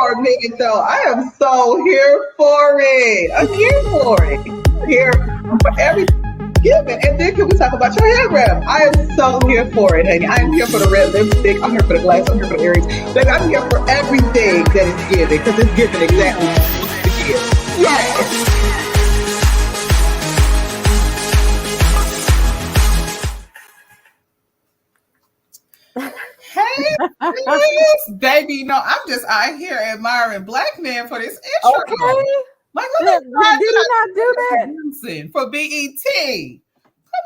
for a minute though. I am so here for it. I'm here for it. Here for every given. And then can we talk about your hair wrap? I am so here for it, honey. I am here for the red lipstick. I'm here for the glass. I'm here for the earrings. Baby, I'm here for everything that is given because it's given exactly what it's supposed to give. Yes. Hey, baby, no, I'm just out here admiring black men for this intro. Okay. Like, Did he not do that? For BET.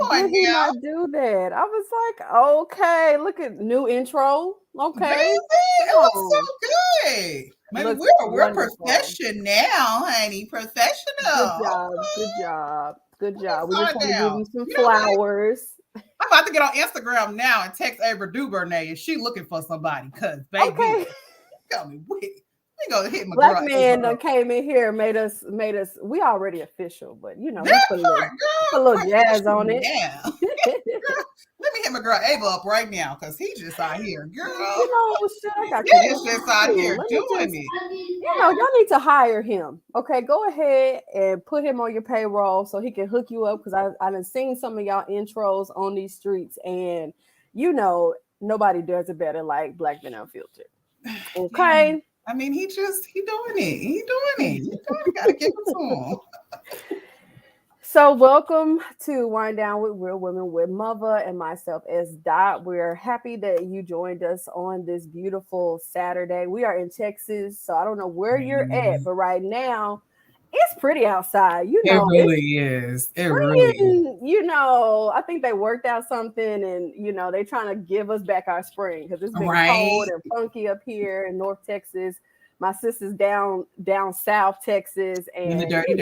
Come on, did he not do that? I was like, okay, look at new intro. Okay. Baby, it was so good. Maybe we're professional now, honey. Professional. Good job. We just want to give you some flowers. I'm about to get on Instagram now and text Ava DuVernay if she looking for somebody. Cause baby, tell me we gonna hit my black man done came in here, made us. We already official, but you know, we put a little jazz on it. Yeah. Let me hit my girl Ava up right now because he's just out here, girl. You know, shit, I got he's just out here doing it. You know, y'all need to hire him. Okay, go ahead and put him on your payroll so he can hook you up because I done seen some of y'all intros on these streets, and you know, nobody does it better like Black Men Unfiltered. Okay. Yeah. I mean, he doing it. You gotta give it to him. So welcome to Wind Down with Real Women with Mother and myself as Dot. We're happy that you joined us on this beautiful Saturday. We are in Texas, so I don't know where you're at, but right now it's pretty outside. You know, it really is. It really is. You know, I think they worked out something, and you know they're trying to give us back our spring because it's been cold and funky up here in North Texas. My sister's down South Texas, and the dirty.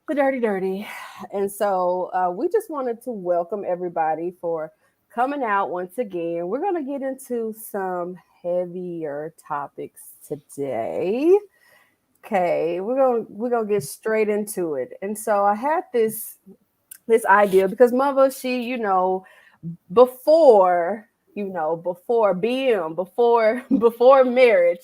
The dirty. And so we just wanted to welcome everybody for coming out once again. We're going to get into some heavier topics today. Okay, we're going to get straight into it. And so I had this idea because Mother, she, you know, before marriage,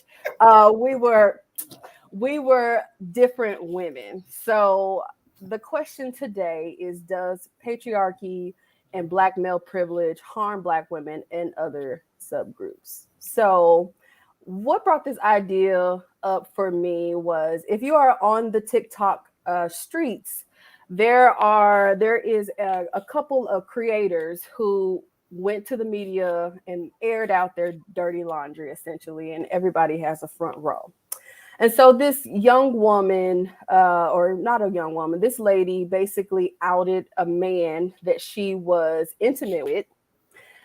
we were different women. So the question today is, does patriarchy and Black male privilege harm Black women and other subgroups? So what brought this idea up for me was, if you are on the TikTok streets, there is a couple of creators who went to the media and aired out their dirty laundry, essentially, and everybody has a front row. And so this young woman, or not a young woman, this lady basically outed a man that she was intimate with.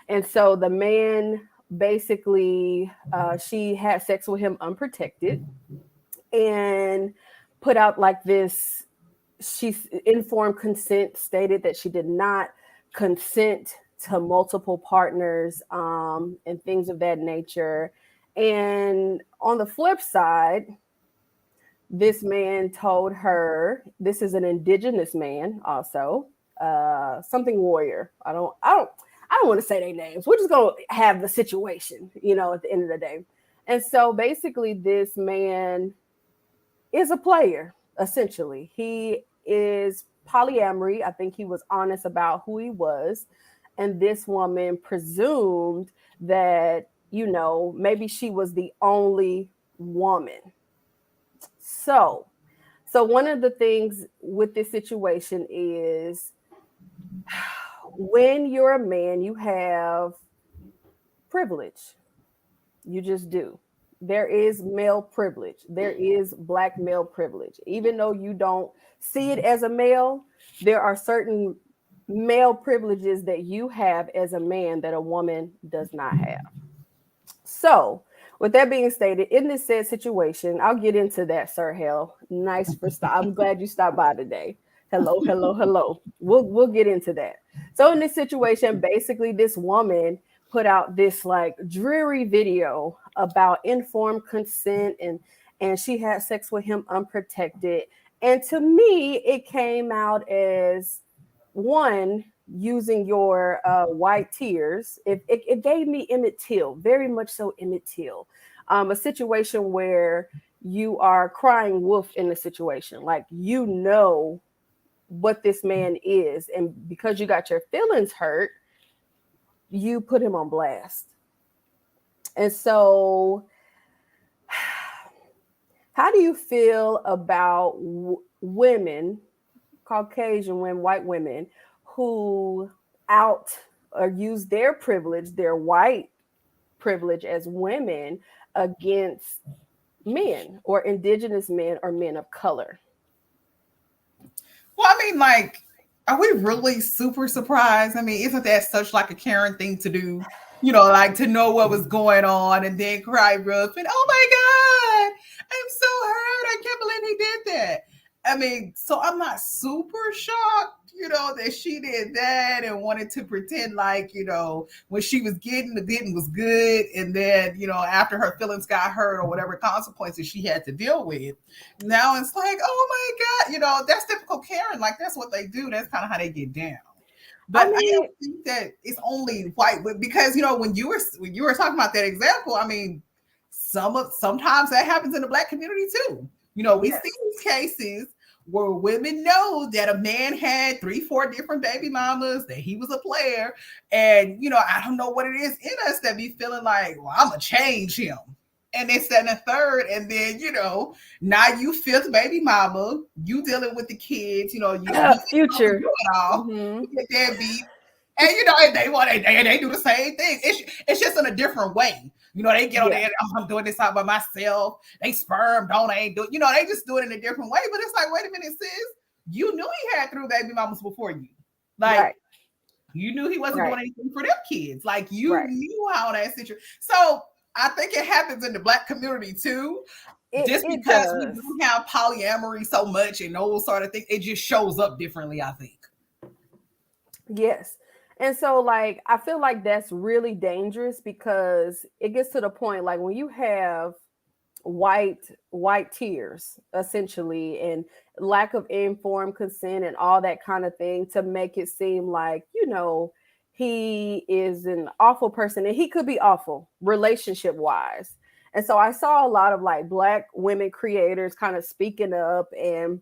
And so the man basically, she had sex with him unprotected and put out like this, she's informed consent, stated that she did not consent to multiple partners and things of that nature. And on the flip side, this man told her, this is an indigenous man also, something warrior. I don't want to say their names. We're just going to have the situation, you know, at the end of the day. And so basically this man is a player, essentially. He is polyamory. I think he was honest about who he was. And this woman presumed that, you know, maybe she was the only woman. So one of the things with this situation is, when you're a man, you have privilege. You just do. There is male privilege. There is Black male privilege. Even though you don't see it as a male, there are certain male privileges that you have as a man that a woman does not have. So with that being stated, in this said situation, I'll get into that, Sir Hell. Nice for stop. I'm glad you stopped by today. Hello. We'll get into that. So in this situation, basically this woman put out this like dreary video about informed consent, and she had sex with him unprotected. And to me, it came out as, one, using your white tears. It gave me Emmett Till, very much so Emmett Till. A situation where you are crying wolf in the situation, like you know what this man is, and because you got your feelings hurt, you put him on blast. And so, how do you feel about women, Caucasian women, white women, who out or use their privilege, their white privilege as women against men or indigenous men or men of color? Well, I mean, like, are we really super surprised? I mean, isn't that such like a Karen thing to do? You know, like to know what was going on and then cry rough and oh my God, I'm so hurt. I can't believe he did that. I mean, so I'm not super shocked, you know, that she did that and wanted to pretend like, you know, when she was getting, the getting was good. And then, you know, after her feelings got hurt or whatever consequences she had to deal with, now it's like, oh my God, you know, that's typical Karen. Like that's what they do. That's kind of how they get down. I But I mean, don't think that it's only white, because you know when you were talking about that example, I mean, sometimes that happens in the black community too. You know, we see yes. these cases where women know that a man had 3, 4 different baby mamas, that he was a player, and you know, I don't know what it is in us that be feeling like, well, I'm gonna change him. And it's that and a third, and then you know, now you fifth baby mama, you dealing with the kids, you know, you Future. do it all, Mm-hmm. you get that beat, and you know, and they do the same thing. It's just in a different way. You know, they get on Yeah. there, oh, I'm doing this out by myself. They sperm, don't I ain't do, you know, they just do it in a different way. But it's like, wait a minute, sis, you knew he had 3 baby mamas before you. Like Right. you knew he wasn't Right. doing anything for them kids. Like you Right. knew how that situation. So I think it happens in the black community too. Just It because we does. don't have polyamory so much and those sort of things, it just shows up differently, I think. Yes. And so like I feel like that's really dangerous because it gets to the point like when you have white tears essentially and lack of informed consent and all that kind of thing to make it seem like, you know, he is an awful person and he could be awful relationship wise. And so I saw a lot of like black women creators kind of speaking up and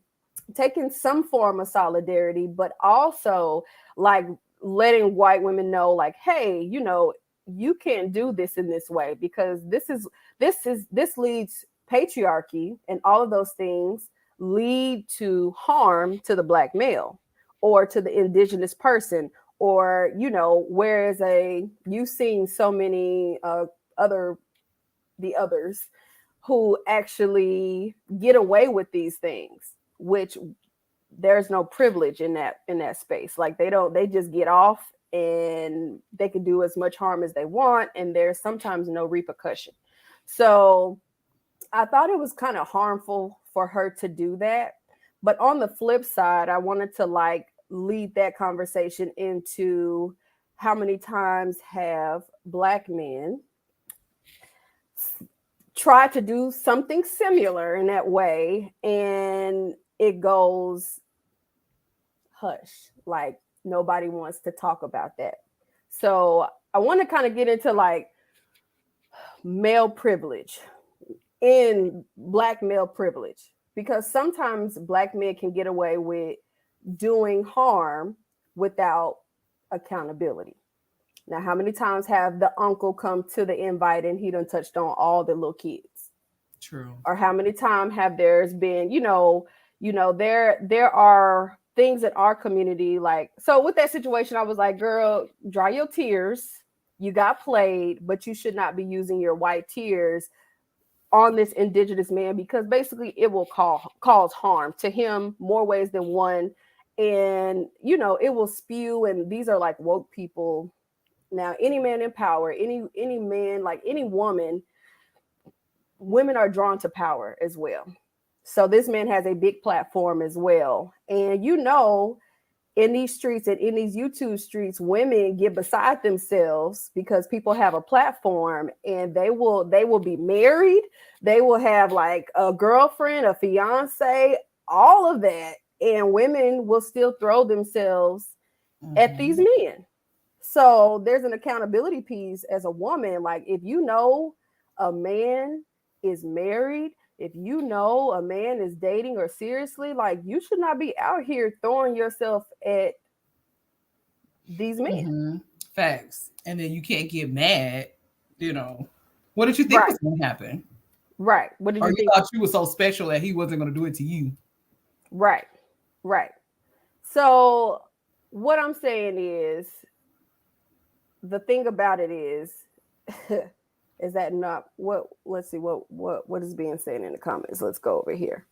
taking some form of solidarity, but also like letting white women know, like, hey, you know, you can't do this in this way because this leads patriarchy and all of those things lead to harm to the black male or to the indigenous person or you know whereas a you've seen so many other the others who actually get away with these things which there's no privilege in that space. Like they just get off and they can do as much harm as they want and there's sometimes no repercussion. So I thought it was kind of harmful for her to do that. But on the flip side, I wanted to like lead that conversation into how many times have black men tried to do something similar in that way and it goes hush, like nobody wants to talk about that. So I want to kind of get into like male privilege in black male privilege because sometimes black men can get away with doing harm without accountability. Now, how many times have the uncle come to the invite and he done touched on all the little kids? True. Or how many times have there's been, there are things in our community like so with that situation, I was like, girl, dry your tears. You got played, but you should not be using your white tears on this indigenous man because basically it will cause harm to him more ways than one. And you know, it will spew, and these are like woke people. Now, any man in power, any man, like any woman, women are drawn to power as well. So this man has a big platform as well. And you know, in these streets and in these YouTube streets, women get beside themselves because people have a platform and they will be married, they will have like a girlfriend, a fiance, all of that. And women will still throw themselves at these Mm-hmm. men. So there's an accountability piece as a woman. Like if you know a man is married, if you know a man is dating or seriously, like you should not be out here throwing yourself at these men. Mm-hmm. Facts. And then you can't get mad, you know. What did you think Right, was going to happen? right. What did Or you you think? thought you were so special that he wasn't going to do it to you? Right, right. So what I'm saying is, the thing about it is, is that not what? Let's see what is being said in the comments. Let's go over here.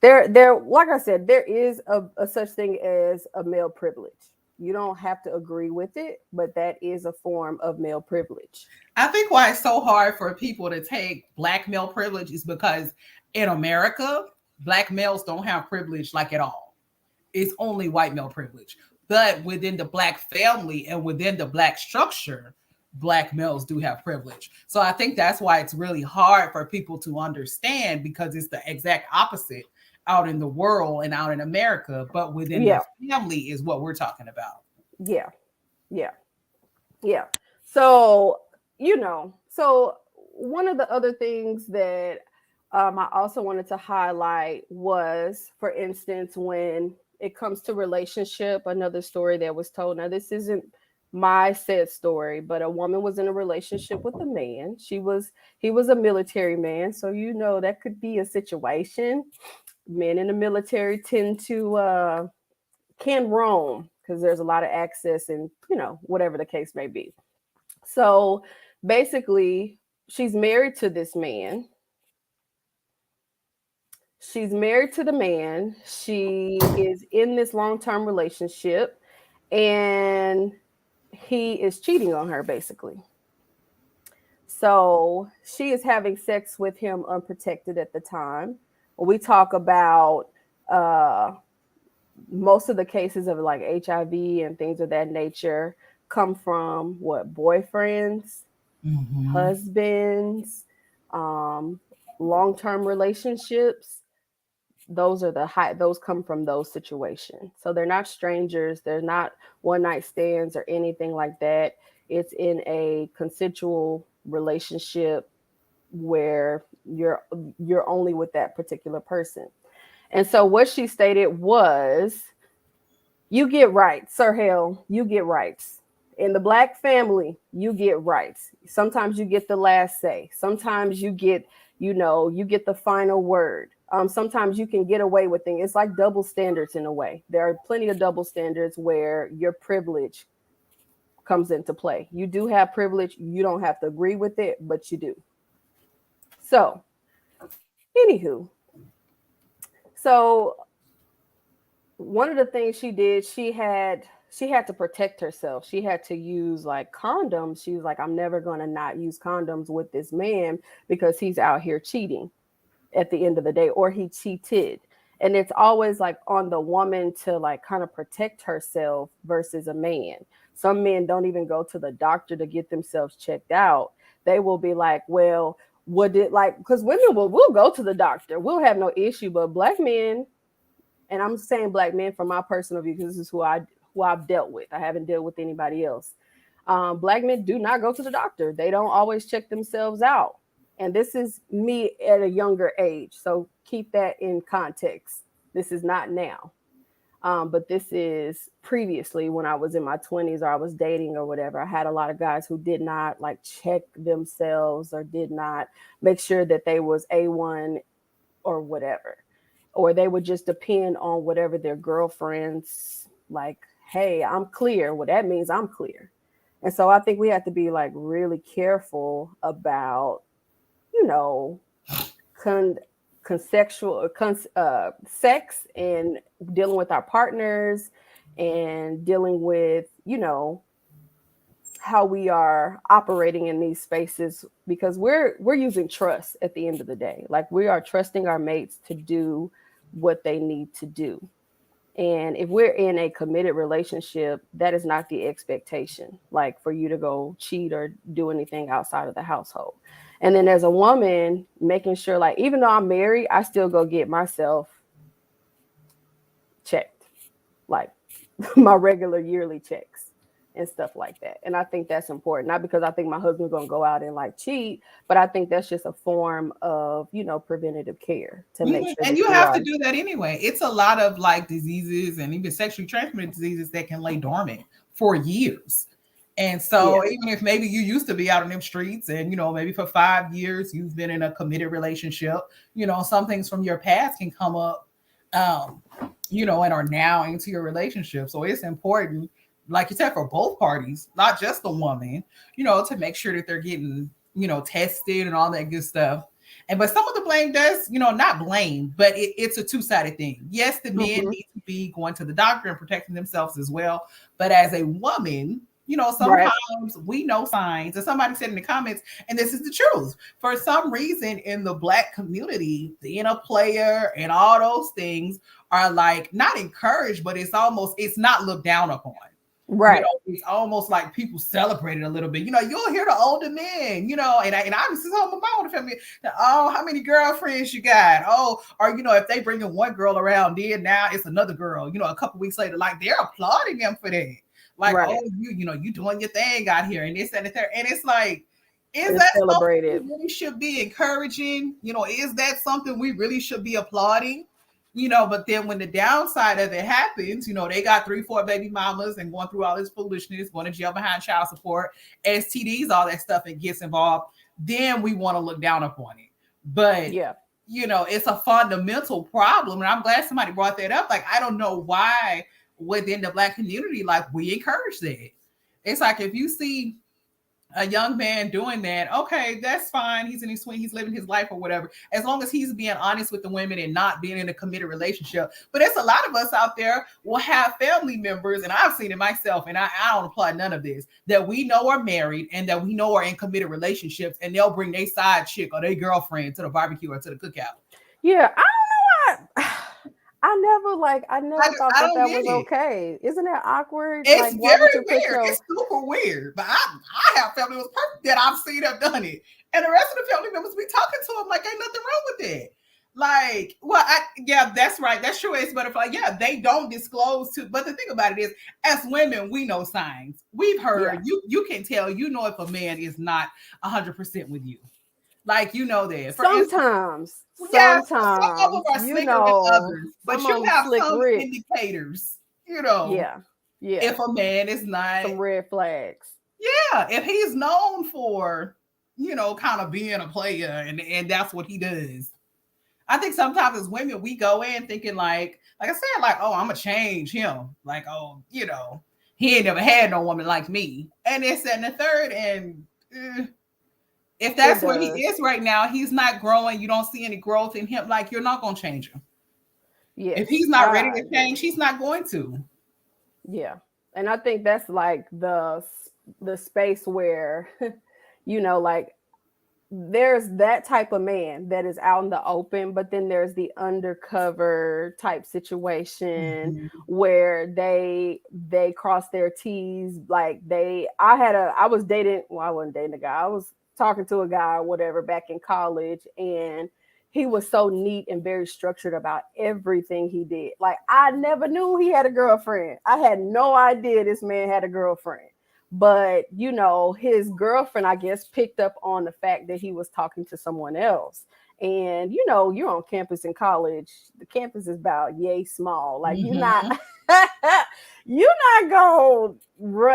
There, like I said, there is a such thing as a male privilege. You don't have to agree with it, but that is a form of male privilege. I think why it's so hard for people to take black male privilege is because in America, black males don't have privilege like at all. It's only white male privilege. But within the black family and within the black structure, black males do have privilege. So I think that's why it's really hard for people to understand, because it's the exact opposite out in the world and out in America. But within the Yeah, family is what we're talking about. yeah, yeah, yeah. So so one of the other things that I also wanted to highlight was, for instance, when it comes to relationship, another story that was told. Now, this isn't my said story, but a woman was in a relationship with a man. He was a military man, so that could be a situation. Men in the military tend to can roam because there's a lot of access, and whatever the case may be. So basically, she's married to this man. She's married to the man. She is in this long-term relationship, and he is cheating on her, basically. So she is having sex with him unprotected at the time. When we talk about uh, most of the cases of like HIV and things of that nature come from what? Boyfriends, Mm-hmm. husbands, um, long-term relationships. Those come from those situations. So they're not strangers, they're not one night stands or anything like that. It's in a consensual relationship where you're only with that particular person. And so what she stated was, you get rights, Sir Hell, you get rights. In the black family, you get rights. Sometimes you get the last say. Sometimes you get the final word. Sometimes you can get away with things. It's like double standards in a way. There are plenty of double standards where your privilege comes into play. You do have privilege. You don't have to agree with it, but you do. So, anywho, so one of the things she did, she had to protect herself. She had to use like condoms. She was like, I'm never going to not use condoms with this man because he's out here cheating at the end of the day, or he cheated. And it's always like on the woman to like kind of protect herself versus a man. Some men don't even go to the doctor to get themselves checked out. They will be like, well, would it like, because women will go to the doctor, we'll have no issue, but black men, and I'm saying black men from my personal view because this is who I've dealt with. I haven't dealt with anybody else. Black men do not go to the doctor. They don't always check themselves out. And this is me at a younger age, so keep that in context. This is not now, but this is previously when I was in my 20s or I was dating or whatever. I had a lot of guys who did not like check themselves or did not make sure that they was A1 or whatever, or they would just depend on whatever their girlfriends like. Hey, I'm clear. Well, that means I'm clear. And so I think we have to be like really careful about, you know, con consensual sex and dealing with our partners and dealing with, how we are operating in these spaces, because we're using trust at the end of the day. Like, we are trusting our mates to do what they need to do. And if we're in a committed relationship, that is not the expectation, like for you to go cheat or do anything outside of the household. And then as a woman, making sure, like, even though I'm married, I still go get myself checked, like my regular yearly checks. and stuff like that. And I think that's important, not because I think my husband's going to go out and like cheat, but I think that's just a form of, preventative care to make sure And that you you have to are. do that anyway. It's a lot of like diseases and even sexually transmitted diseases that can lay dormant for years. And so Yeah. even if maybe you used to be out in them streets and, maybe for 5 years you've been in a committed relationship, some things from your past can come up, um, and are now into your relationship. So it's important, like you said, for both parties, not just the woman, to make sure that they're getting, tested and all that good stuff. And but some of the blame does, not blame, but it's a two-sided thing. Yes, the men Mhm. need to be going to the doctor and protecting themselves as well. But as a woman, Right. sometimes we know signs. And somebody said in the comments, and this is the truth. For some reason in the Black community, being a player and all those things are like not encouraged, but it's not looked down upon. Right. It's almost like people celebrate it a little bit. You'll hear the older men, and obviously some of my own family, oh, how many girlfriends you got? Oh, or if they bring in one girl around, then now it's another girl, a couple weeks later, like they're applauding them for that. Like, Right. oh, you doing your thing out here, and this and that. And it's like, is It's that something celebrated. we really should be encouraging? Is that something we really should be applauding? But then when the downside of it happens, they got 3, 4 baby mamas and going through all this foolishness, going to jail behind child support, STDs, all that stuff, and gets involved, then we want to look down upon it. But, Yeah. It's a fundamental problem. And I'm glad somebody brought that up. Like, I don't know why within the Black community, like, we encourage that. It's like if you see a young man doing that, okay, that's fine. He's in his swing, he's living his life or whatever, as long as he's being honest with the women and not being in a committed relationship. But there's a lot of us out there will have family members, and I've seen it myself, and I don't apply none of this, that we know are married and that we know are in committed relationships, and they'll bring their side chick or their girlfriend to the barbecue or to the cookout. Yeah. I don't know why. I never thought I that don't that get was it. okay. Isn't that awkward? It's Like, why would very you put weird. your It's super weird. But I have family members that I've seen have done it. And the rest of the family members be talking to them like ain't nothing wrong with it. Like, well, yeah, that's right. That's true. It's butterfly. Yeah, they don't disclose to. But the thing about it is, as women, we know signs. We've heard. You can tell. If a man is not 100% with you. Like, that. For instance, sometimes, yeah, some of them are slicker than others, but some you of them have slick some Rick. indicators. Yeah. Yeah. If a man is not, Some red flags. yeah, if he's known for, kind of being a player and that's what he does. I think sometimes as women, we go in thinking like I said, like, oh, I'm gonna change him. Like, oh, he ain't never had no woman like me. And it's and the third, and if that's where he is right now, he's not growing. You don't see any growth in him. Like, you're not gonna change him. Yes. If he's not ready to change, he's not going to. Yeah. And I think that's like the space where, like there's that type of man that is out in the open, but then there's the undercover type situation where they cross their T's. Like I was dating, well, I wasn't dating a guy. I was talking to a guy or whatever back in college, and he was so neat and very structured about everything he did. Like, I never knew he had a girlfriend. I had no idea this man had a girlfriend. But, his girlfriend, I guess, picked up on the fact that he was talking to someone else. And, you're on campus in college. The campus is about yay small. Like, you're not going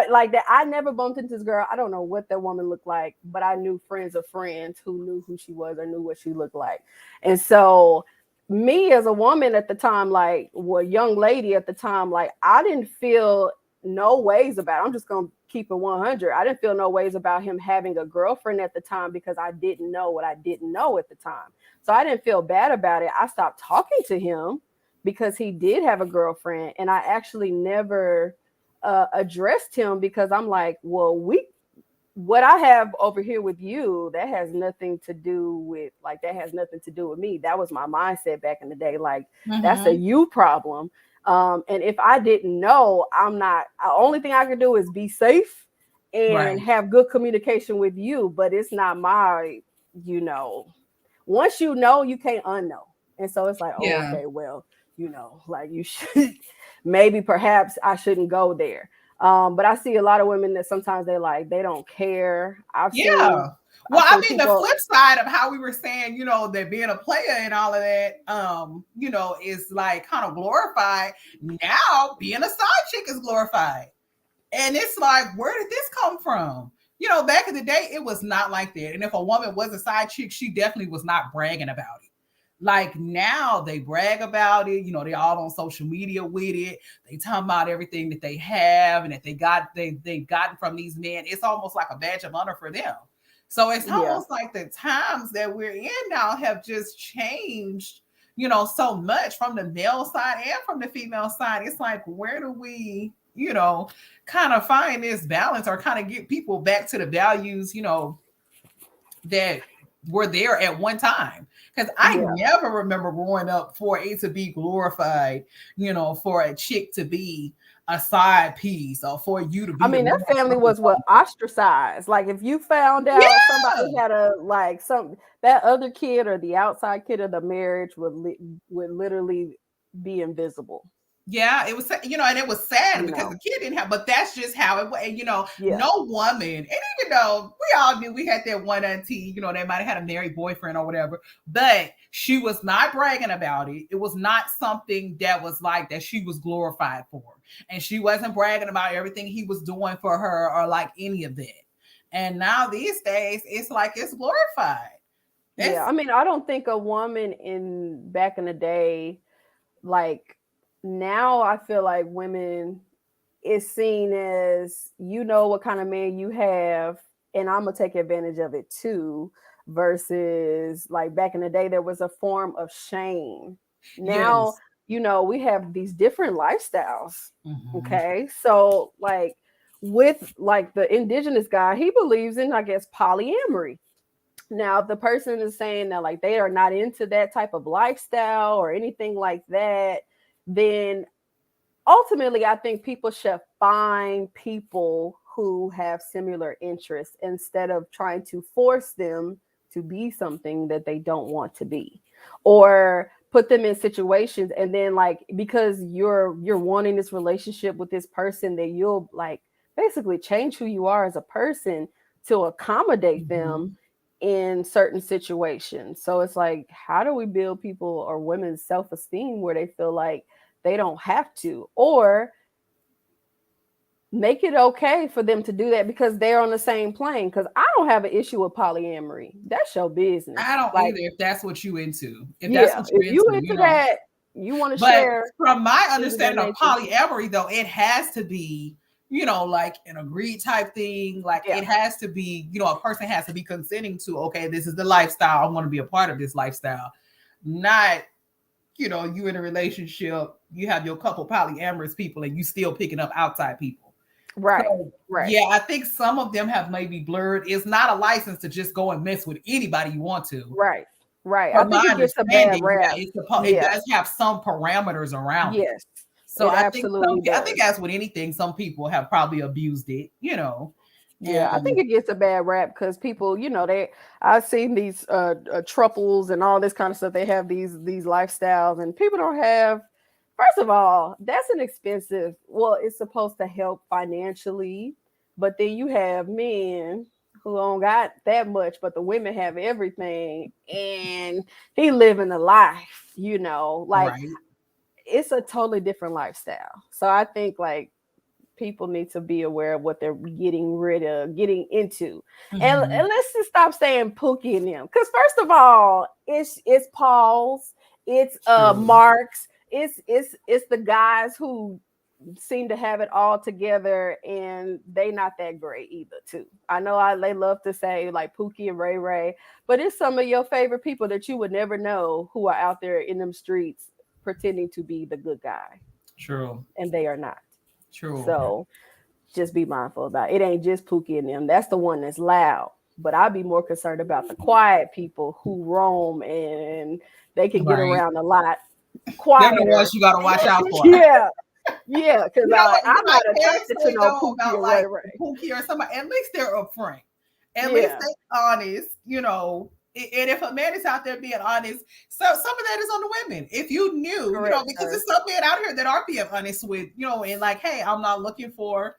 like that. I never bumped into this girl. I don't know what that woman looked like, but I knew friends of friends who knew who she was or knew what she looked like. And so me as a woman at the time, like, well, young lady at the time, like, I didn't feel no ways about it. I'm just going to keep it 100. I didn't feel no ways about him having a girlfriend at the time because I didn't know what I didn't know at the time. So I didn't feel bad about it. I stopped talking to him because he did have a girlfriend, and I actually never addressed him because I'm like, well, what I have over here with you, that has nothing to do with me. That was my mindset back in the day. Like, that's a you problem. And if I didn't know, the only thing I could do is be safe and have good communication with you. But it's not my, once you know, you can't unknow. And so it's like, okay, well, like, you should, maybe perhaps I shouldn't go there. But I see a lot of women that sometimes they don't care. Yeah. Well, I've I seen mean, the people. flip side of how we were saying, that being a player and all of that, is like kind of glorified. Now being a side chick is glorified. And it's like, where did this come from? Back in the day, it was not like that. And if a woman was a side chick, she definitely was not bragging about it. Like now they brag about it, they all on social media with it. They talk about everything that they have and that they've gotten from these men. It's almost like a badge of honor for them. So it's almost like the times that we're in now have just changed, so much from the male side and from the female side. It's like, where do we, kind of find this balance or kind of get people back to the values, that were there at one time? Because I never remember growing up for it to be glorified, for a chick to be a side piece or for you to be. I mean, that family was ostracized. Like if you found out somebody had that other kid or the outside kid of the marriage would literally be invisible. Yeah, it was, and it was sad because the kid didn't have, but that's just how it was. No woman, and even though we all knew we had that one auntie, they might have had a married boyfriend or whatever, but she was not bragging about it. It was not something that was like that she was glorified for. And she wasn't bragging about everything he was doing for her or like any of that. And now these days, it's like it's glorified. I mean, I don't think a woman back in the day, like, now I feel like women is seen as, what kind of man you have, and I'm gonna take advantage of it too, versus like back in the day there was a form of shame. Now, we have these different lifestyles. Okay. So like with like the indigenous guy, he believes in, I guess, polyamory. Now, if the person is saying that like they are not into that type of lifestyle or anything like that, then ultimately I think people should find people who have similar interests instead of trying to force them to be something that they don't want to be, or put them in situations and then like because you're wanting this relationship with this person, that you'll like basically change who you are as a person to accommodate them in certain situations. So it's like, how do we build people or women's self-esteem where they feel like they don't have to, or make it okay for them to do that because they're on the same plane? Because I don't have an issue with polyamory. That's your business. I don't either, if that's what you into. If you into that, you want to share. From my understanding of polyamory, though, it has to be, like an agreed type thing. Like it has to be, a person has to be consenting to, okay, this is the lifestyle. I want to be a part of this lifestyle. Not, you in a relationship, you have your couple polyamorous people and you still picking up outside people. Right. So, right. Yeah, I think some of them have maybe blurred. It's not a license to just go and mess with anybody you want to. Right. Right. I think it gets a bad rap. It does have some parameters around it. Yes. So I think as with anything, some people have probably abused it, Yeah, I think it gets a bad rap because people, I've seen these truples and all this kind of stuff. They have these lifestyles, and people don't have. First of all, that's an expensive. Well, it's supposed to help financially, but then you have men who don't got that much, but the women have everything, and he living a life. It's a totally different lifestyle. So I think like people need to be aware of what they're getting into. And let's just stop saying Pookie and them. Because first of all, it's Paul's, it's Mark's, it's the guys who seem to have it all together, and they not that great either too. I know they love to say like Pookie and Ray Ray, but it's some of your favorite people that you would never know who are out there in them streets pretending to be the good guy. True. And they are not. True. So just be mindful about it. It ain't just Pookie and them. That's the one that's loud. But I'd be more concerned about the quiet people who roam and they can get around a lot quieter. They're the ones you gotta watch out for. Yeah. Because I'm not attracted to no Pookie or Ray Ray. Pookie or somebody. At least they're upfront. At least they're honest, And if a man is out there being honest, so some of that is on the women. If you knew, because there's some men out here that are being honest with, and like, hey, I'm not looking for,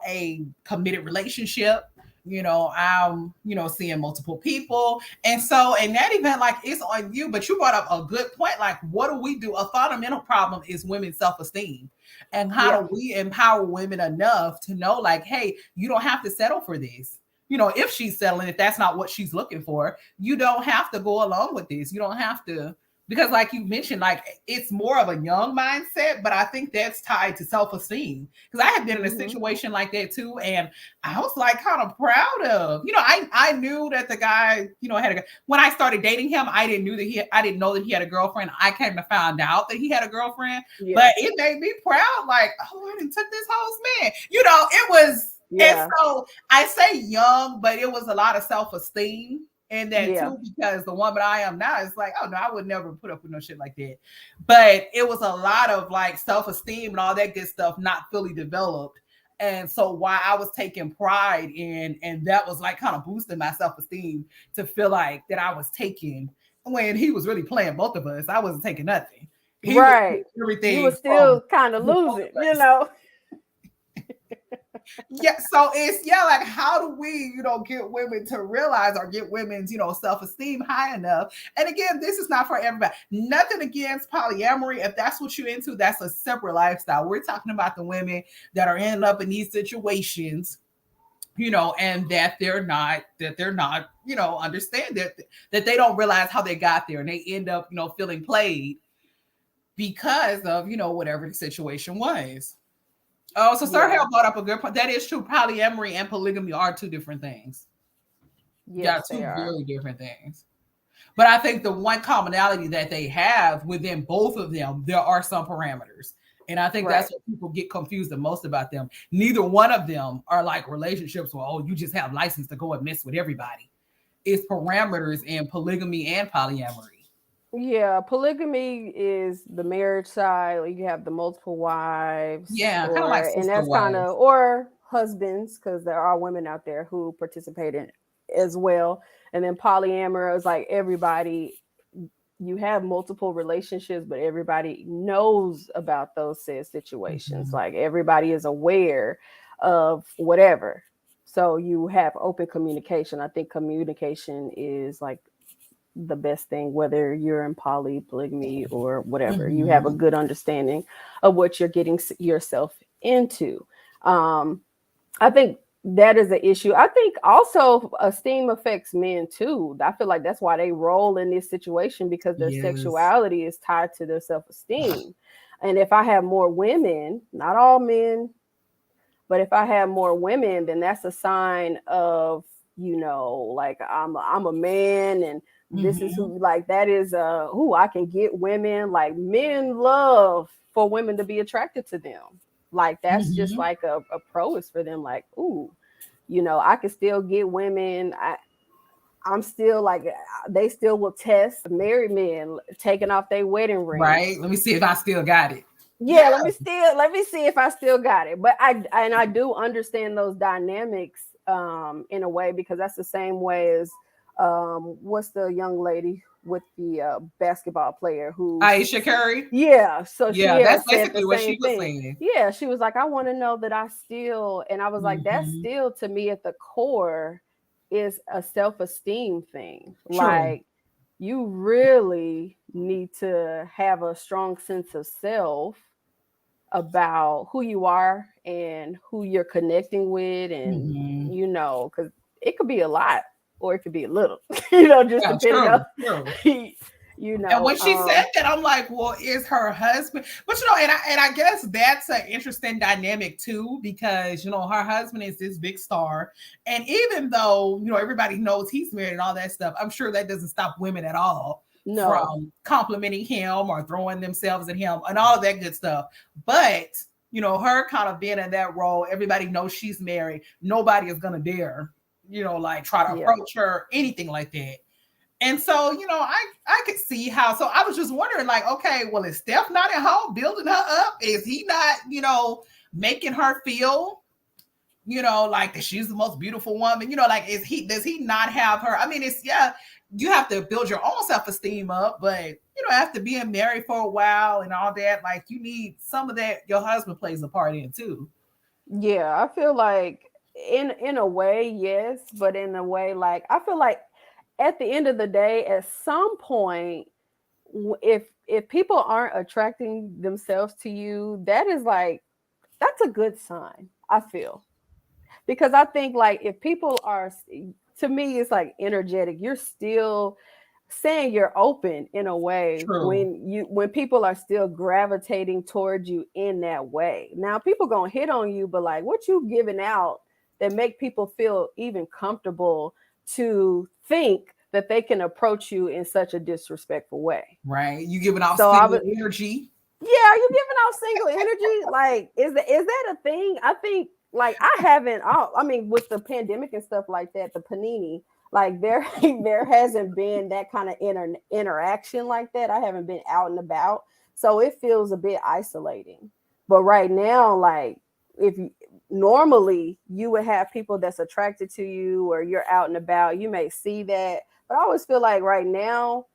a committed relationship. I'm, seeing multiple people. And so in that event, like, it's on you. But you brought up a good point. Like, what do we do? A fundamental problem is women's self-esteem. And how do we empower women enough to know, like, hey, you don't have to settle for this. If she's settling, if that's not what she's looking for, you don't have to go along with this. You don't have to, because like you mentioned, like, it's more of a young mindset, but I think that's tied to self-esteem. Because I have been in a situation like that too, and I was like kind of proud of, I knew that the guy, when I started dating him, I didn't know that he had a girlfriend. I came to find out that he had a girlfriend, but it made me proud. Like, oh, I didn't took this host man. It was. And so I say young, but it was a lot of self-esteem in that too, because the woman I am now is like, oh no, I would never put up with no shit like that. But it was a lot of like self-esteem and all that good stuff not fully developed. And so why I was taking pride in, and that was like kind of boosting my self-esteem to feel like that I was taking, when he was really playing both of us. I wasn't taking nothing. He right. Was everything. You were still kind of losing, Yeah, so it's like, how do we get women to realize, or get women's self-esteem high enough? And again, this is not for everybody. Nothing against polyamory. If that's what you're into, that's a separate lifestyle. We're talking about the women that are ending up in these situations, and that they're not understand that they don't realize how they got there, and they end up feeling played because of whatever the situation was. Oh, so Sir Hale brought up a good point. That is true. Polyamory and polygamy are two different things. Yes, two very different things. But I think the one commonality that they have within both of them, there are some parameters. And I think that's what people get confused the most about them. Neither one of them are like relationships where, oh, you just have license to go and mess with everybody. It's parameters in polygamy and polyamory. Yeah, polygamy is the marriage side. Like, you have the multiple wives. Yeah, kind of like sister and that's kind of, or husbands, because there are women out there who participate in it as well. And then polyamorous is like everybody. You have multiple relationships, but everybody knows about those said situations. Like, everybody is aware of whatever. So you have open communication. I think communication is like the best thing, whether you're in polygamy or whatever. You have a good understanding of what you're getting yourself into. I think that is an issue. I think also esteem affects men too. I feel like that's why they roll in this situation, because their sexuality is tied to their self-esteem. And if I have more women, not all men, but if I have more women, then that's a sign of, like, I'm a man, and this is who, like, that is who I can get women. Like, men love for women to be attracted to them. Like, that's just like a prowess for them. Like, ooh, I can still get women. I'm still like, they still will test married men taking off their wedding ring. Right. Let me see if I still got it. Yeah, let me see if I still got it. But I do understand those dynamics in a way, because that's the same way as what's the young lady with the basketball player who Aisha Curry? Yeah, so that's basically what she was saying. Yeah, she was like, I want to know that I still, and I was like, that's still, to me, at the core is a self-esteem thing. True. Like, you really need to have a strong sense of self about who you are and who you're connecting with, and because it could be a lot or it could be a little, just depending on And when she said that, I'm like, well, is her husband? But and I guess that's an interesting dynamic too, because her husband is this big star, and even though everybody knows he's married and all that stuff, I'm sure that doesn't stop women at all from complimenting him or throwing themselves at him and all of that good stuff. But her kind of being in that role, everybody knows she's married. Nobody is gonna dare, like, try to approach her, anything like that. And so, I could see how. So I was just wondering, like, okay, well, is Steph not at home building her up? Is he not, making her feel, like that she's the most beautiful woman? Like, does he not have her? I mean, you have to build your own self-esteem up, but after being married for a while and all that, like, you need some of that. Your husband plays a part in too. Yeah, I feel like in a way, yes, but in a way, like I feel like at the end of the day, at some point, if people aren't attracting themselves to you, that is like that's a good sign. I feel because I think like if people are, to me, it's like energetic. You're still saying you're open in a way True. when people are still gravitating towards you in that way. Now people gonna hit on you, but like what you giving out that make people feel even comfortable to think that they can approach you in such a disrespectful way. Right. You giving off So I single would, energy. yeah, are you giving out single energy? Like, is that a thing? I think like I haven't. I mean, with the pandemic and stuff like that, the panini, like there there hasn't been that kind of interaction like that. I haven't been out and about, so it feels a bit isolating. But right now, like if you, normally you would have people that's attracted to you, or you're out and about, you may see that. But I always feel like right now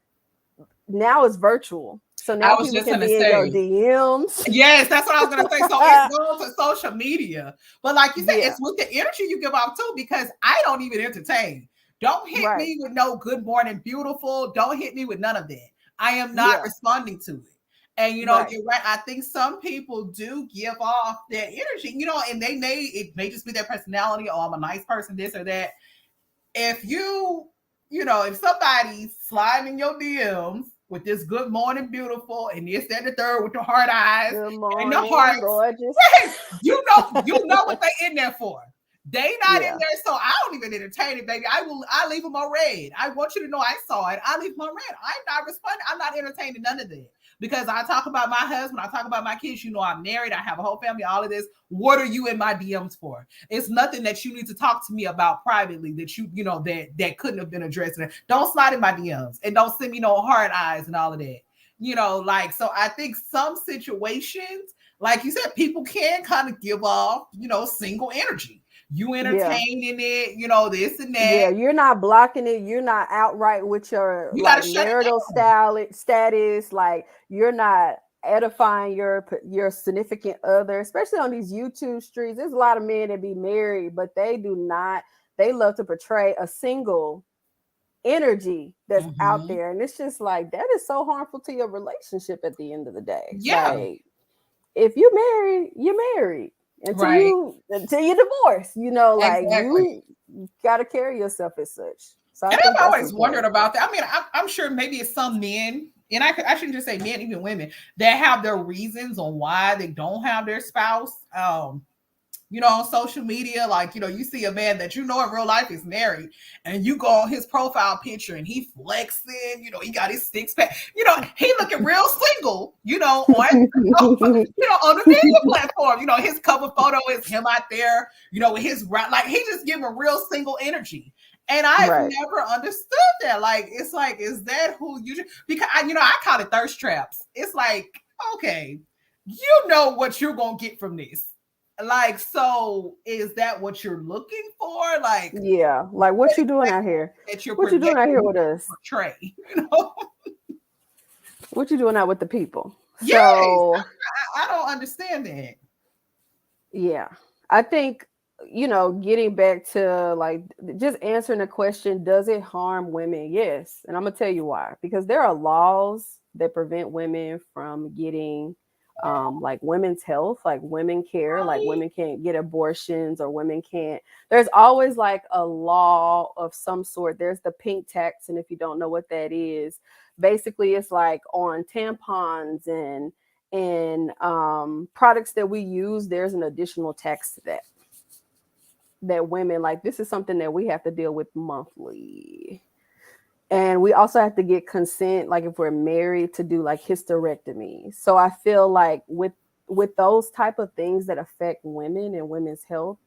it's virtual. So I now was people just can gonna be in your say. DMs. Yes, that's what I was gonna say. So it goes to social media. But like you said, Yeah, it's with the energy you give off too, because I don't even entertain. Don't hit right. me with no good morning, beautiful. Don't hit me with none of that. I am not Yeah, responding to it. And right. you're right. I think some people do give off that energy, and it may just be their personality. Oh, I'm a nice person, this or that. If if somebody's sliding your DMs with this good morning, beautiful, and this, that, and the third with the heart eyes Good and the morning, hearts, gorgeous. hey, you know what they in there for. They not in Yeah, there, so I don't even entertain it, baby. I leave them on red. I want you to know I saw it. I leave them on red. I'm not responding. I'm not entertaining none of that. Because I talk about my husband, I talk about my kids, I'm married, I have a whole family, all of this. What are you in my DMs for? It's nothing that you need to talk to me about privately that that couldn't have been addressed. Don't slide in my DMs and don't send me no hard eyes and all of that. So I think some situations, like you said, people can kind of give off, single energy. You yeah, entertaining it, this and that. yeah. You're not blocking it. You're not outright with your You got to like shut it marital down. status. Like you're not edifying your significant other, especially on these YouTube streets. There's a lot of men that be married, but they do not. They love to portray a single energy that's out Mm-hmm. there, and it's just like that is so harmful to your relationship at the end of the day. Yeah, Like if you married, you're married right. until you divorce, like Exactly. you got to carry yourself as such. So I And think I've that's always wondered important. about that. I mean, I'm sure maybe it's some men, and I shouldn't just say men, even women, that have their reasons on why they don't have their spouse. On social media, like, you see a man that in real life is married, and you go on his profile picture and he flexing, he got his six pack, he looking real single, on the media platform, his cover photo is him out there, with his like he just giving real single energy. And I've Right. never understood that. Like, it's like, is that who you? Because I call it thirst traps. It's like, okay, you know what you're gonna get from this. Like, so is that what you're looking for? Like, Yeah. Like what what you doing is out here? that you're What you doing out here projecting with us? portray? You know? What you doing out with the people? Yes, So I don't understand that. yeah, I think getting back to like just answering the question, does it harm women? Yes, and I'm gonna tell you why. Because there are laws that prevent women from getting like women's health, like women care, like Right. women can't get abortions, or women can't. There's always like a law of some sort. There's the pink tax, and if you don't know what that is, basically it's like on tampons and products that we use, there's an additional tax to that women, like, this is something that we have to deal with monthly. And we also have to get consent, like if we're married, to do like hysterectomy. So I feel like with those type of things that affect women and women's health,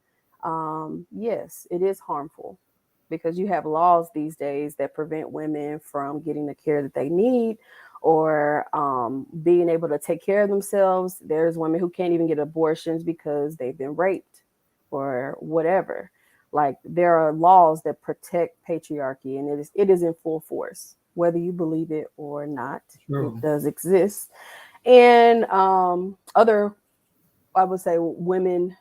yes, it is harmful, because you have laws these days that prevent women from getting the care that they need, or being able to take care of themselves. There's women who can't even get abortions because they've been raped or whatever. Like there are laws that protect patriarchy, and it is in full force, whether you believe it or not. It True. does exist. And other, I would say, women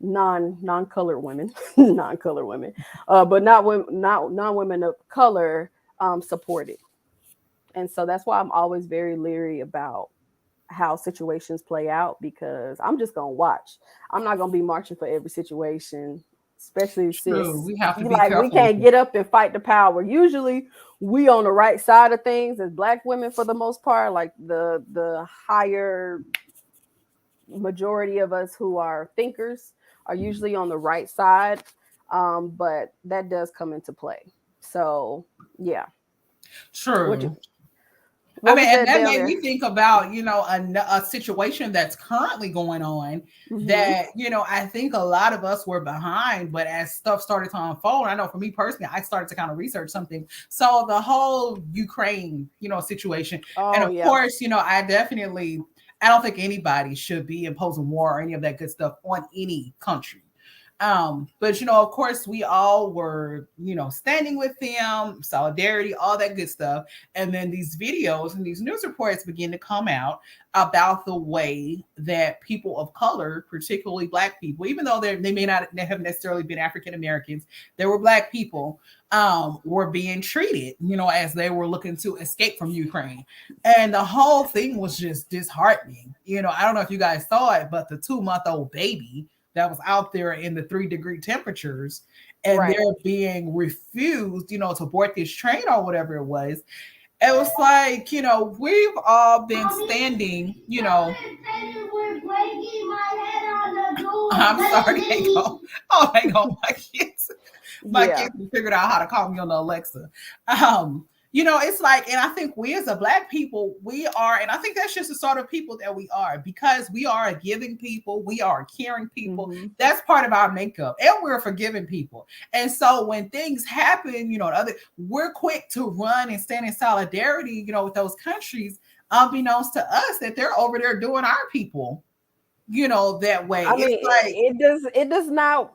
non-color women, non-color women, but not women, not non-women of color support it. And so that's why I'm always very leery about how situations play out, because I'm just gonna watch. I'm not gonna be marching for every situation, especially True. since We have to be like we careful with can't get up and fight the power. Usually we on the right side of things as black women for the most part, like the higher majority of us who are thinkers are usually on the right side. But that does come into play. So yeah. What you True. I what mean, was and that that down made there? me think about, a situation that's currently going on Mm-hmm. that, I think a lot of us were behind, but as stuff started to unfold, I know for me personally, I started to kind of research something. So the whole Ukraine, situation. And Oh of yeah. course, I don't think anybody should be imposing war or any of that good stuff on any country. But of course, we all were, standing with them, solidarity, all that good stuff. And then these videos and these news reports begin to come out about the way that people of color, particularly black people, even though they may not have necessarily been African Americans, there were black people were being treated, as they were looking to escape from Ukraine. And the whole thing was just disheartening. I don't know if you guys saw it, but the 2-month-old baby that was out there in the 3-degree temperatures, and Right. they're being refused, to board this train or whatever it was. It was like, we've all been standing, I'm sorry, hang on. Oh, hang on, my kids. My Yeah. kids figured out how to call me on the Alexa. It's like, and I think we as a black people, we are, and I think that's just the sort of people that we are, because we are a giving people, we are a caring people. Mm-hmm. That's part of our makeup, and we're a forgiving people. And so when things happen, we're quick to run and stand in solidarity, with those countries, unbeknownst to us that they're over there doing our people, that way. I It's mean, like, it does not,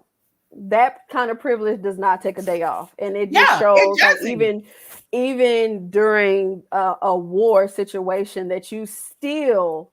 that kind of privilege does not take a day off, and it just yeah, it shows like doesn't. even during a war situation that you still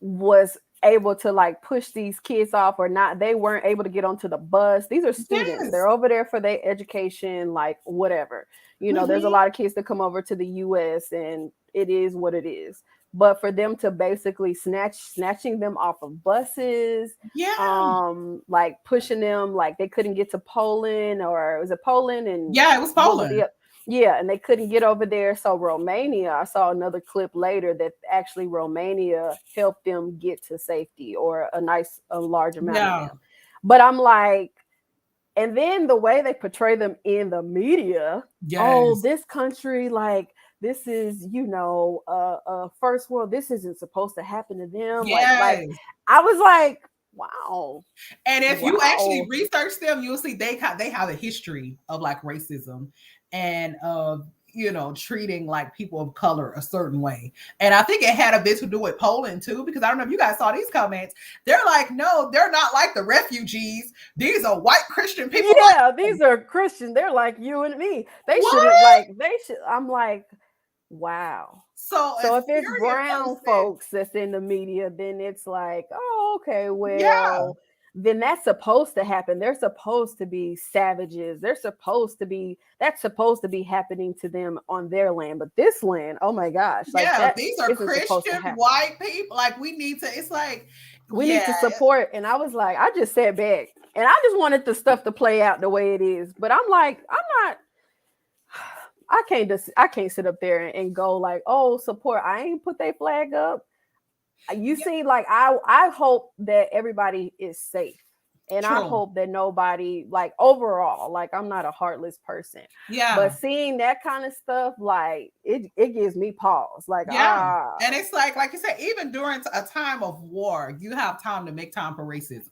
was able to like push these kids off, or not, they weren't able to get onto the bus. These are students, Yes. they're over there for their education, like whatever. There's a Mhm. lot of kids that come over to the US, and it is what it is. But for them to basically snatching them off of buses, Yeah. like pushing them, like they couldn't get to Poland, or was it Poland, and Yeah, it was what was Poland. the, yeah, and they couldn't get over there. So Romania, I saw another clip later that actually Romania helped them get to safety, or a large amount of Yeah. them. But I'm like, and then the way they portray them in the media, oh, Yes. this country, like this is, first world, this isn't supposed to happen to them. Like Yes. I was like, wow, And if you actually wow. research them, you'll see they have a history of like racism and of treating like people of color a certain way. And I think it had a bit to do with Poland too, because I don't know if you guys saw these comments. They're like, no, they're not like the refugees. These are white Christian people Yeah, like these are Christian. They're like you and me. They shouldn't what? like they should I'm like, wow. So a So if it's Syrian brown person, folks that's in the media, then it's like, oh, okay, yeah, well, then that's supposed to happen. They're supposed to be savages. That's supposed to be happening to them on their land. But this land, oh my gosh, like yeah, that these are isn't supposed to Christian happen. white people. Like we need to, it's like, We need yeah, to support. And I was like, I just sat back and I just wanted the stuff to play out the way it is. But I'm like, I'm not, I can't sit up there and go like, oh, support. I ain't put their flag up. You yeah, see, like I hope that everybody is safe. And I true. hope that nobody, like overall, like I'm not a heartless person. But Yeah. seeing that kind of stuff, like it gives me pause. Like, Yeah. And it's like you said, even during a time of war, you have time to make time for racism.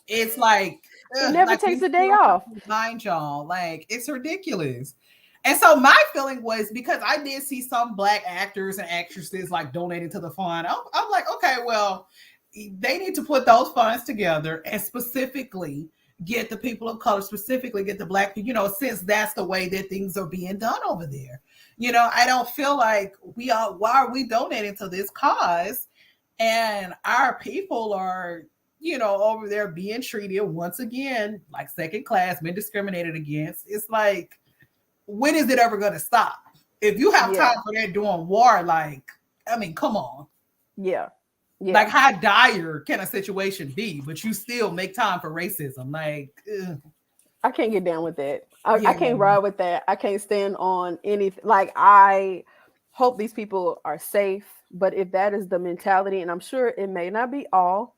It's like, it never like we takes a day still have off. to remind y'all, like it's ridiculous. And so my feeling was, because I did see some black actors and actresses like donating to the fund. I'm like, okay, well, they need to put those funds together and specifically get the people of color, specifically get the black people, since that's the way that things are being done over there. I don't feel like why are we donating to this cause and our people are, over there being treated once again like second class, been discriminated against. It's like, when is it ever going to stop? If you have time for that during war, like, I mean, come on. Yeah. Like, how dire can a situation be, but you still make time for racism? Like, ugh. I can't get down with that. I can't ride with that. I can't stand on anything. Like, I hope these people are safe, but if that is the mentality, and I'm sure it may not be all,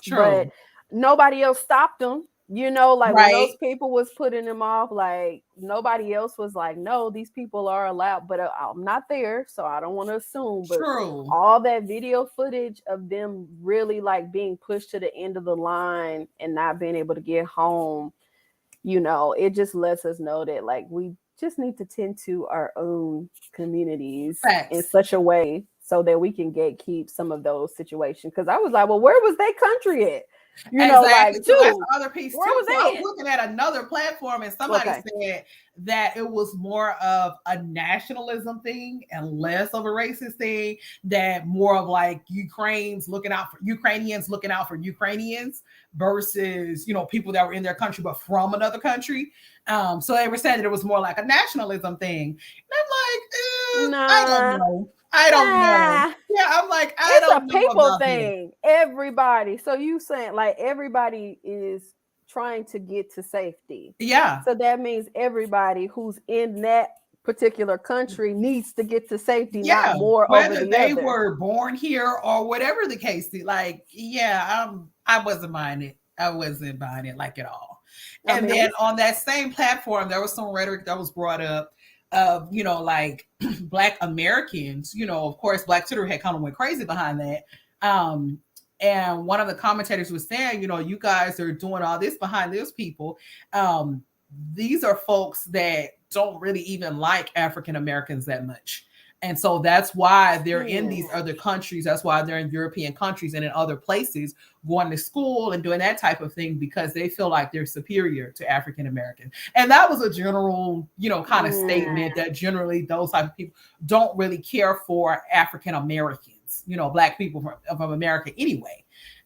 but nobody else stopped them. Like when those people was putting them off, like nobody else was like, no, these people are allowed, but I'm not there, so I don't want to assume. But all that video footage of them really like being pushed to the end of the line and not being able to get home, it just lets us know that like we just need to tend to our own communities in such a way so that we can gatekeep some of those situations. Because I was like, well, where was their country at? Like, so that's the other piece too. So I was looking at another platform, and somebody said that it was more of a nationalism thing and less of a racist thing. That more of like Ukrainians looking out for Ukrainians versus people that were in their country but from another country. So they were saying that it was more like a nationalism thing. And I'm like, I don't know. Yeah, I'm like, it's a people thing. Everybody. So you saying like everybody is trying to get to safety. Yeah. So that means everybody who's in that particular country needs to get to safety, not more whether over the they other. were born here or whatever the case is. Like, I wasn't buying it. I wasn't buying it like at all. And then on that same platform, there was some rhetoric that was brought up of, like Black Americans, of course, Black Twitter had kind of went crazy behind that. And one of the commentators was saying, you guys are doing all this behind these people. These are folks that don't really even like African Americans that much. And so that's why they're in these other countries. That's why they're in European countries and in other places going to school and doing that type of thing, because they feel like they're superior to African Americans. And that was a general, kind of statement that generally those type of people don't really care for African Americans, Black people from America anyway.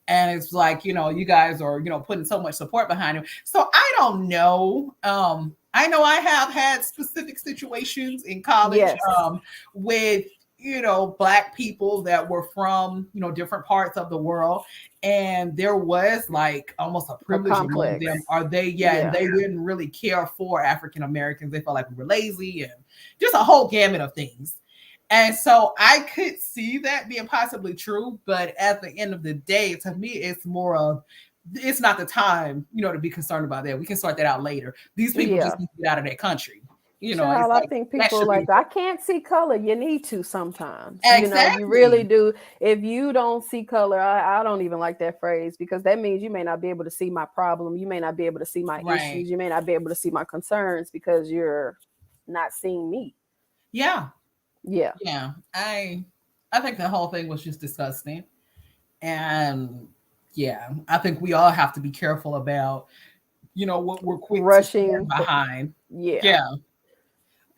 And it's like, you guys are, putting so much support behind them. So I don't know. I know I have had specific situations in college with, Black people that were from, different parts of the world. And there was like almost a privilege among them. And they didn't really care for African Americans. They felt like we were lazy and just a whole gamut of things. And so I could see that being possibly true. But at the end of the day, to me, it's more of, it's not the time, to be concerned about that. We can sort that out later. These people just need to get out of their country. I think people like, I can't see color. You need to sometimes. Exactly. You really do. If you don't see color, I don't even like that phrase, because that means you may not be able to see my problem. You may not be able to see my issues. You may not be able to see my concerns because you're not seeing me. Yeah. Yeah. I think the whole thing was just disgusting. And I think we all have to be careful about, what we're quick rushing behind. Yeah.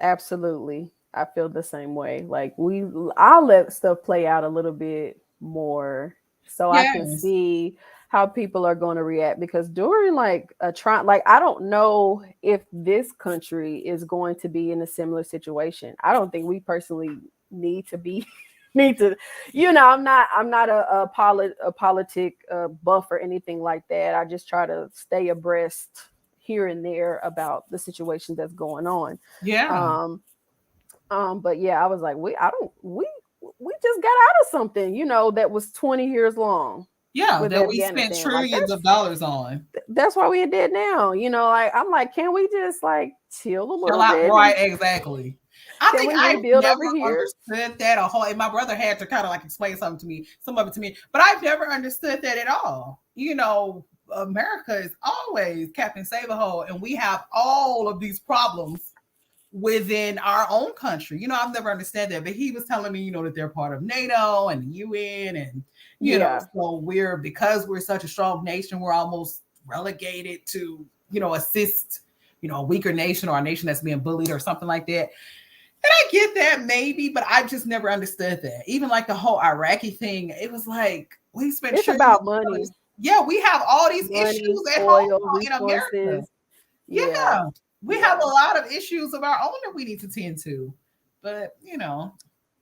Absolutely. I feel the same way. Like I'll let stuff play out a little bit more so I can see how people are going to react, because during like a trial, like I don't know if this country is going to be in a similar situation. I don't think we personally need to I'm not a politic buff or anything like that. I just try to stay abreast here and there about the situation that's going on. But I was like, we just got out of something, that was 20 years long. That we spent trillions of dollars on. That's why we did now. Like I'm like, can we just like chill a little bit? Right, exactly. I think I've never understood that and my brother had to kind of like explain some of it to me, but I've never understood that at all. America is always Captain Save-A-Hole, and we have all of these problems within our own country. I've never understood that, but he was telling me, that they're part of NATO and the UN, and so because we're such a strong nation, we're almost relegated to, assist, a weaker nation or a nation that's being bullied or something like that. And I get that maybe, but I just never understood that. Even like the whole Iraqi thing, it was like we spent. It's about money. Yeah, we have all these money, issues at home oil, in America. resources. Yeah. Yeah, we have Yeah. a lot of issues of our own that we need to tend to. But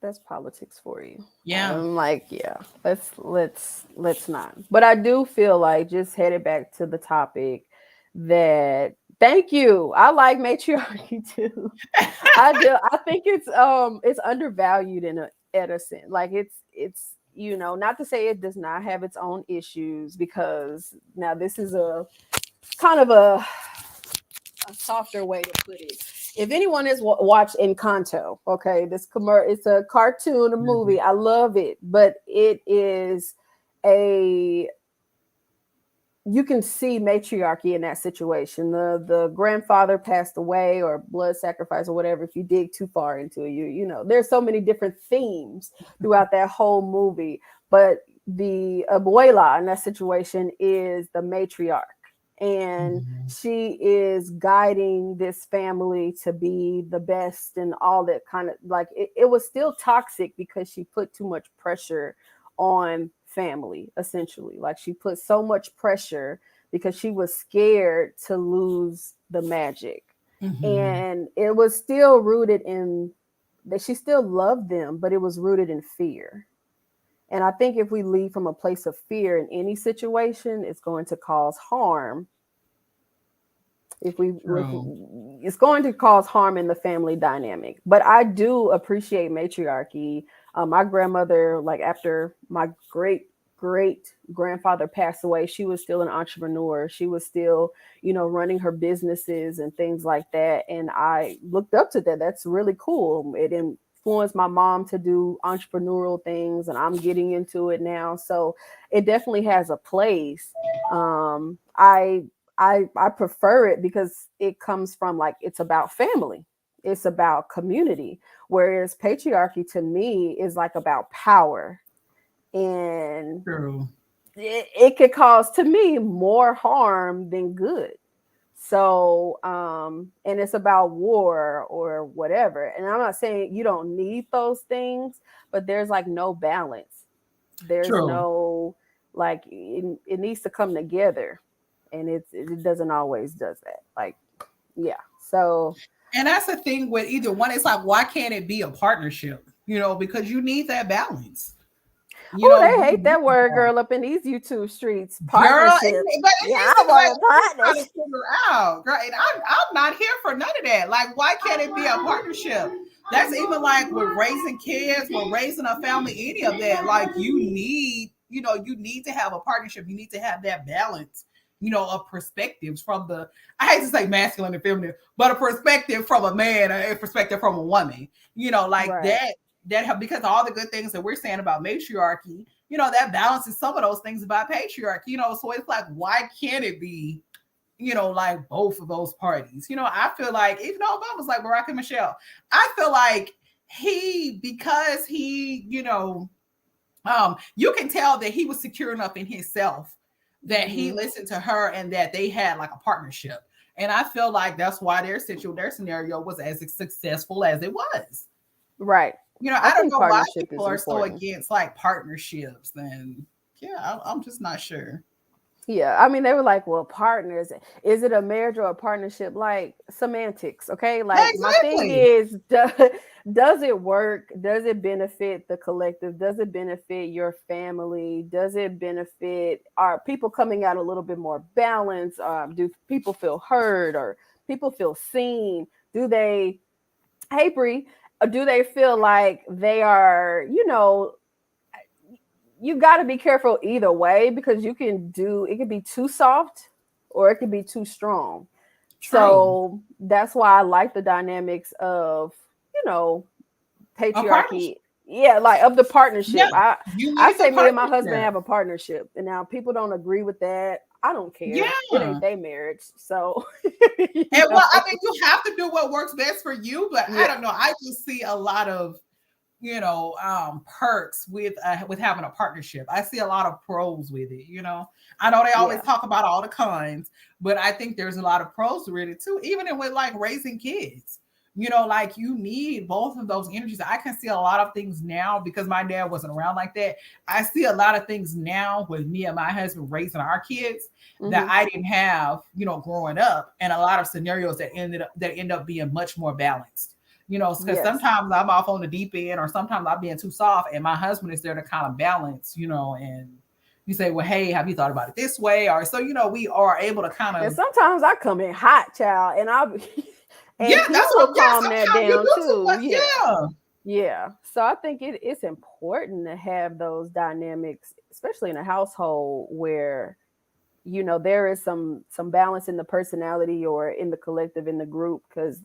That's politics for you. yeah. I'm like, yeah, let's not. But I do feel like, just headed back to the topic, that thank you. I like matriarchy too. I do. I think it's undervalued in a sense. Like it's not to say it does not have its own issues, because now this is a kind of a softer way to put it. If anyone has watched Encanto, okay, it's a cartoon, a movie. I love it, but it is a you can see matriarchy in that situation. The grandfather passed away, or blood sacrifice, or whatever. If you dig too far into it, there's so many different themes throughout that whole movie. But the abuela in that situation is the matriarch, and she is guiding this family to be the best, and all that kind of, like, it was still toxic because she put too much pressure on family, essentially. Like, she put so much pressure because she was scared to lose the magic. And it was still rooted in that she still loved them, but it was rooted in fear. And I think if we lead from a place of fear in any situation, it's going to cause harm. If it's going to cause harm in the family dynamic. But I do appreciate matriarchy. My grandmother, like, after my great grandfather passed away, she was still an entrepreneur. She was still, running her businesses and things like that. And I looked up to that. That's really cool. It influenced my mom to do entrepreneurial things, and I'm getting into it now. So it definitely has a place. I prefer it because it comes from, like, it's about family. It's about community. Whereas patriarchy to me is like about power. And True. it could cause, to me, more harm than good. So, and it's about war or whatever. And I'm not saying you don't need those things, but there's like no balance. There's True. no, like, it needs to come together, and it doesn't always does that. Like, yeah. So, And that's the thing with either one. It's like, why can't it be a partnership? Because you need that balance. they hate that word, girl, up in these YouTube streets. Girl, Partnership. but Yeah, I want a trying partner. to figure out, girl, and I'm not here for none of that. Like, why can't it be a partnership? That's even like with raising kids, with raising a family, any of that. Like, you need to have a partnership. You need to have that balance, of perspectives from I hate to say masculine and feminine, but a perspective from a man, a perspective from a woman, like Right. that because all the good things that we're saying about matriarchy, that balances some of those things about patriarchy, so it's like, why can't it be, like both of those parties? I feel like, even though Obama's like Barack and Michelle, I feel like because he, you can tell that he was secure enough in himself that he listened to her and that they had like a partnership. And I feel like that's why their scenario was as successful as it was. Right. I don't think know why partnership people is are so important. against like partnerships. And yeah, I'm just not sure. Yeah, I mean, they were like, well, partners, is it a marriage or a partnership? Like, semantics, okay? Like, my thing Exactly. is, does it work? Does it benefit the collective? Does it benefit your family? Does it benefit, are people coming out a little bit more balanced? Do people feel heard, or people feel seen? Do they, hey, Bree, do they feel like they are, you got to be careful either way, because it could be too soft or it could be too strong. True. So that's why I like the dynamics of, A partnership. patriarchy. Yeah, like, of the Yeah, partnership. you I need the say me and my husband partnership. have a partnership. And now people don't agree with that. I don't care. It ain't Yeah. their marriage. So, And well, I mean, you have to do what works best for you, but I yeah. don't know. I just see a lot of, perks with having a partnership. I see a lot of pros with it. I know they always Yeah. talk about all the cons, but I think there's a lot of pros with it too, even with like raising kids. You know, like you need both of those energies. I can see a lot of things now because my dad wasn't around like that. I see a lot of things now with me and my husband raising our kids that I didn't have, you know, growing up, and a lot of scenarios that end up being much more balanced. You know, because Yes. sometimes I'm off on the deep end, or sometimes I'm being too soft, and my husband is there to kind of balance, you know, and you say, well, hey, have you thought about it this way? Or so, you know, we are able to kind And of, sometimes I come in hot, child, and yeah, and he that's will what, yeah, calm that sometimes you down do too too. much. Yeah. Yeah. Yeah. So I think it's important to have those dynamics, especially in a household where there is some balance in the personality or in the collective, in the group, because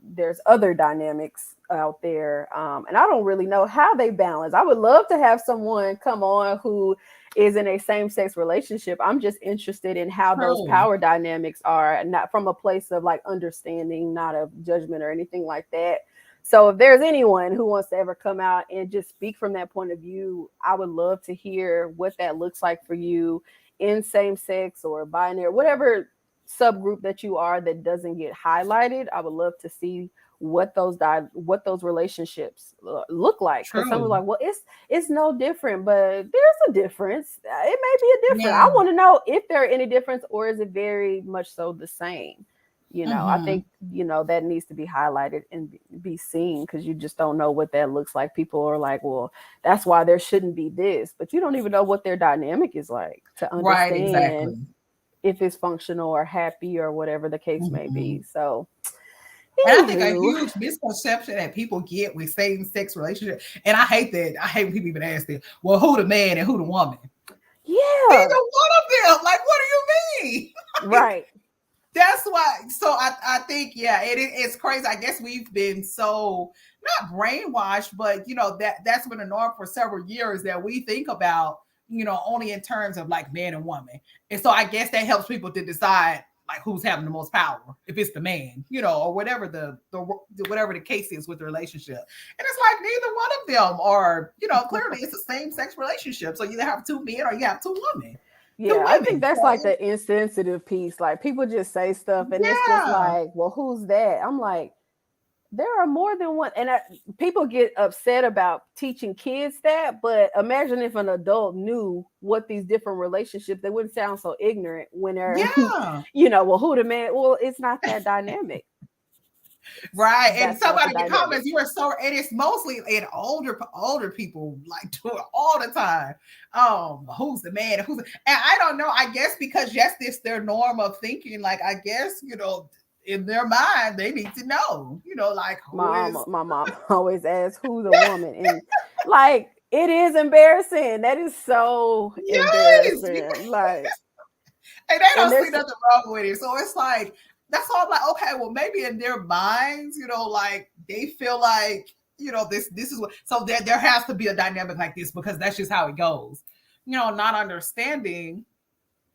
there's other dynamics out there, and I don't really know how they balance. I would love to have someone come on who is in a same-sex relationship. I'm just interested in how those True. power dynamics are, not from a place of like understanding, not of judgment or anything like that. So if there's anyone who wants to ever come out and just speak from that point of view, I would love to hear what that looks like for you in same sex or binary, whatever subgroup that you are that doesn't get highlighted. I would love to see what those relationships look like, because some are True. like, well, it's no different, but there's a difference. It may be a different. I Yeah. want to know if there are any difference, or is it very much so the same. I Mm-hmm. think that needs to be highlighted and be seen, because you just don't know what that looks like. People are like, well, that's why there shouldn't be this, but you don't even know what their dynamic is like to Right, understand exactly. if it's functional or happy or whatever the case may Mm-hmm. be. So, And I think a anywho, huge misconception that people get with same-sex relationship, and I hate that. I hate when people even ask that. Well, who the man and who the woman? Neither yeah, one of them. Like, what do you mean? Like, right. that's why. So I think, yeah, it's crazy. I guess we've been so not brainwashed, but that's been a norm for several years that we think about, only in terms of like man and woman. And so I guess that helps people to decide like who's having the most power, if it's the man, or whatever the whatever the case is with the relationship. And it's like neither one of them are, clearly it's a same sex relationship. So you either have two men or you have two Yeah, I think women. that's So like the insensitive piece. Like people just say stuff and it's just yeah. like, well, who's that? I'm like, there are more than one. And people get upset about teaching kids that, but imagine if an adult knew what these different relationships, they wouldn't sound so ignorant when they're, Yeah. well, who the man? Well, it's not that dynamic. Right. And That's not the somebody in the dynamic. comments, you are so, and it's mostly in older people like do it all the time. Who's the man? And I don't know. I guess because yes, this their norm of thinking. Like I guess, in their mind, they need to know, like who is. My mom always asks who the woman, and like it is embarrassing. That is so Yes. embarrassing. Like, And they and don't see there's nothing wrong with it. So it's like, that's all I'm like, okay, well, maybe in their minds, like they feel like, this is what, so there has to be a dynamic like this because that's just how it goes. Not understanding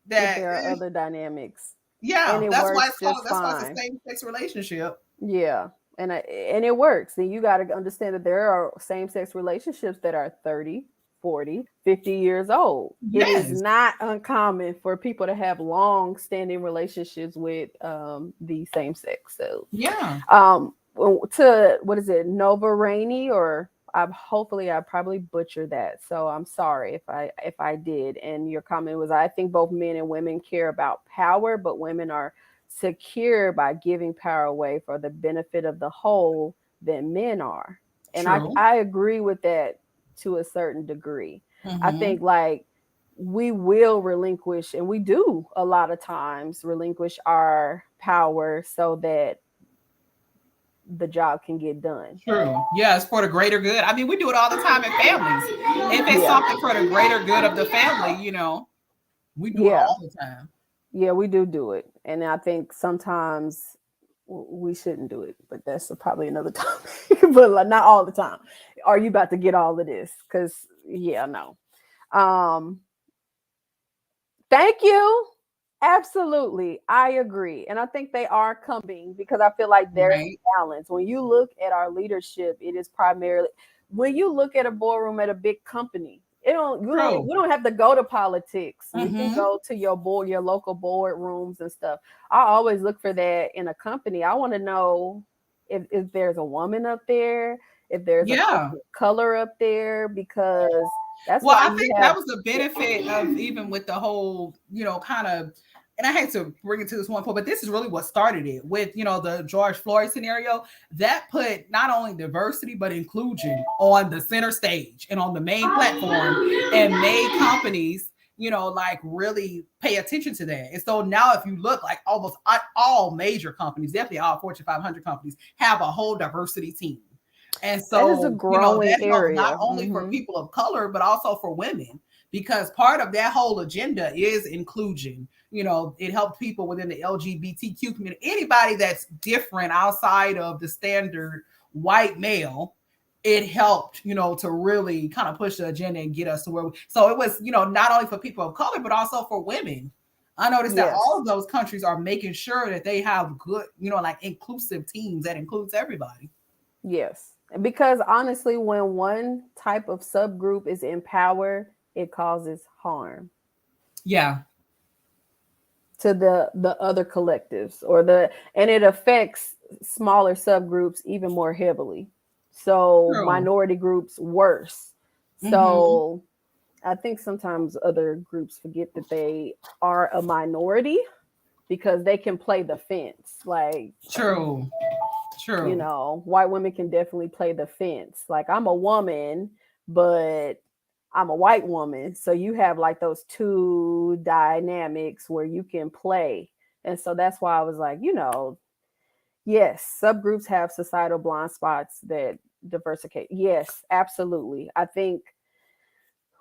that that, there are other dynamics, and yeah, it that's why works it's called, just that's why it's a fine. same sex relationship. Yeah, and it works. And you got to understand that there are same-sex relationships that are 30, 40, 50 years old. It is Yes. not uncommon for people to have long-standing relationships with the same sex. So, Yeah. to what is it, Nova Rainey, or hopefully I probably butchered that. So I'm sorry if I did. And your comment was, I think both men and women care about power, but women are secure by giving power away for the benefit of the whole than men are. And True. I agree with that to a certain degree. I Mm-hmm. think like we will relinquish, and we do a lot of times relinquish our power so that the job can get done. True. Yeah, it's for the greater good. I mean, we do it all the time in families. If it's Yeah. something for the greater good of the family, we do it Yeah. all the time. Yeah, we do it. And I think sometimes we shouldn't do it, but that's probably another topic. But like, not all the time. Are you about to get all of this? Because yeah, no. Um, Thank you. Absolutely. I agree. And I think they are coming, because I feel like there's Right. balance. When you look at our leadership, it is primarily, when you look at a boardroom at a big company, True. we don't have to go to politics. We can Mm-hmm. go to your local board rooms and stuff. I always look for that in a company. I want to know if there's a woman up there, if there's a Yeah. person of color up there, because that's Well, why I you think have that was the benefit of even with the whole, kind of, and I hate to bring it to this one point, but this is really what started it with, the George Floyd scenario that put not only diversity, but inclusion on the center stage and on the main platform and made companies, like really pay attention to that. And so now if you look, like almost all major companies, definitely all Fortune 500 companies have a whole diversity team. And that is a so, growing that helps area. not only for people of color, but also for women, because part of that whole agenda is inclusion. It helps people within the LGBTQ community, anybody that's different outside of the standard white male. It helped, to really kind of push the agenda and get us to where so it was, not only for people of color, but also for women. I noticed that Yes. all of those countries are making sure that they have good, like inclusive teams that includes everybody. Yes. Because honestly, when one type of subgroup is in power, it causes harm Yeah. to the other collectives and it affects smaller subgroups even more heavily. So True. minority groups worse. So I think sometimes other groups forget that they are a minority because they can play the fence. Like, True. white women can definitely play the fence. Like, I'm a woman, but I'm a white woman. So you have like those two dynamics where you can play. And so that's why I was like, yes, subgroups have societal blind spots that diversificate. Yes, absolutely. I think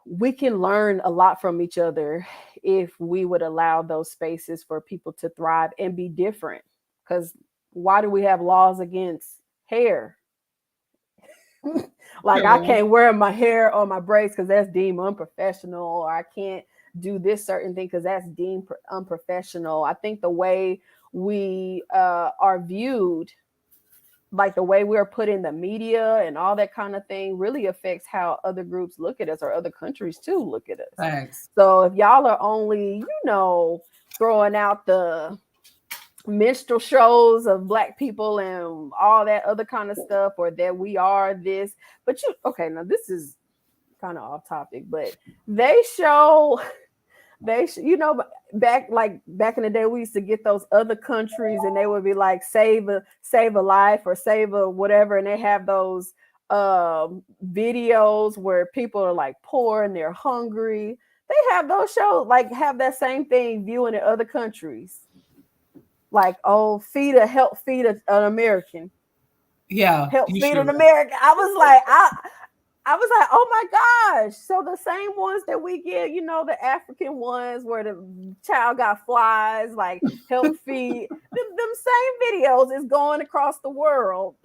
we can learn a lot from each other if we would allow those spaces for people to thrive and be different. Because why do we have laws against hair? Like, I can't wear my hair or my braids because that's deemed unprofessional, or I can't do this certain thing because that's deemed unprofessional. I think the way we are viewed, like the way we're put in the media and all that kind of thing, really affects how other groups look at us, or other countries too look at us. Thanks. So if y'all are only, throwing out the minstrel shows of Black people and all that other kind of stuff, or that we are this, but now this is kind of off topic, but they show back in the day, we used to get those other countries and they would be like save a life or save a whatever, and they have those videos where people are like poor and they're hungry. They have those shows, like have that same thing viewing in other countries, like, help feed an American. Yeah, Help feed an American. I was like, oh my gosh. So the same ones that we get, the African ones where the child got flies, like help feed, them same videos is going across the world.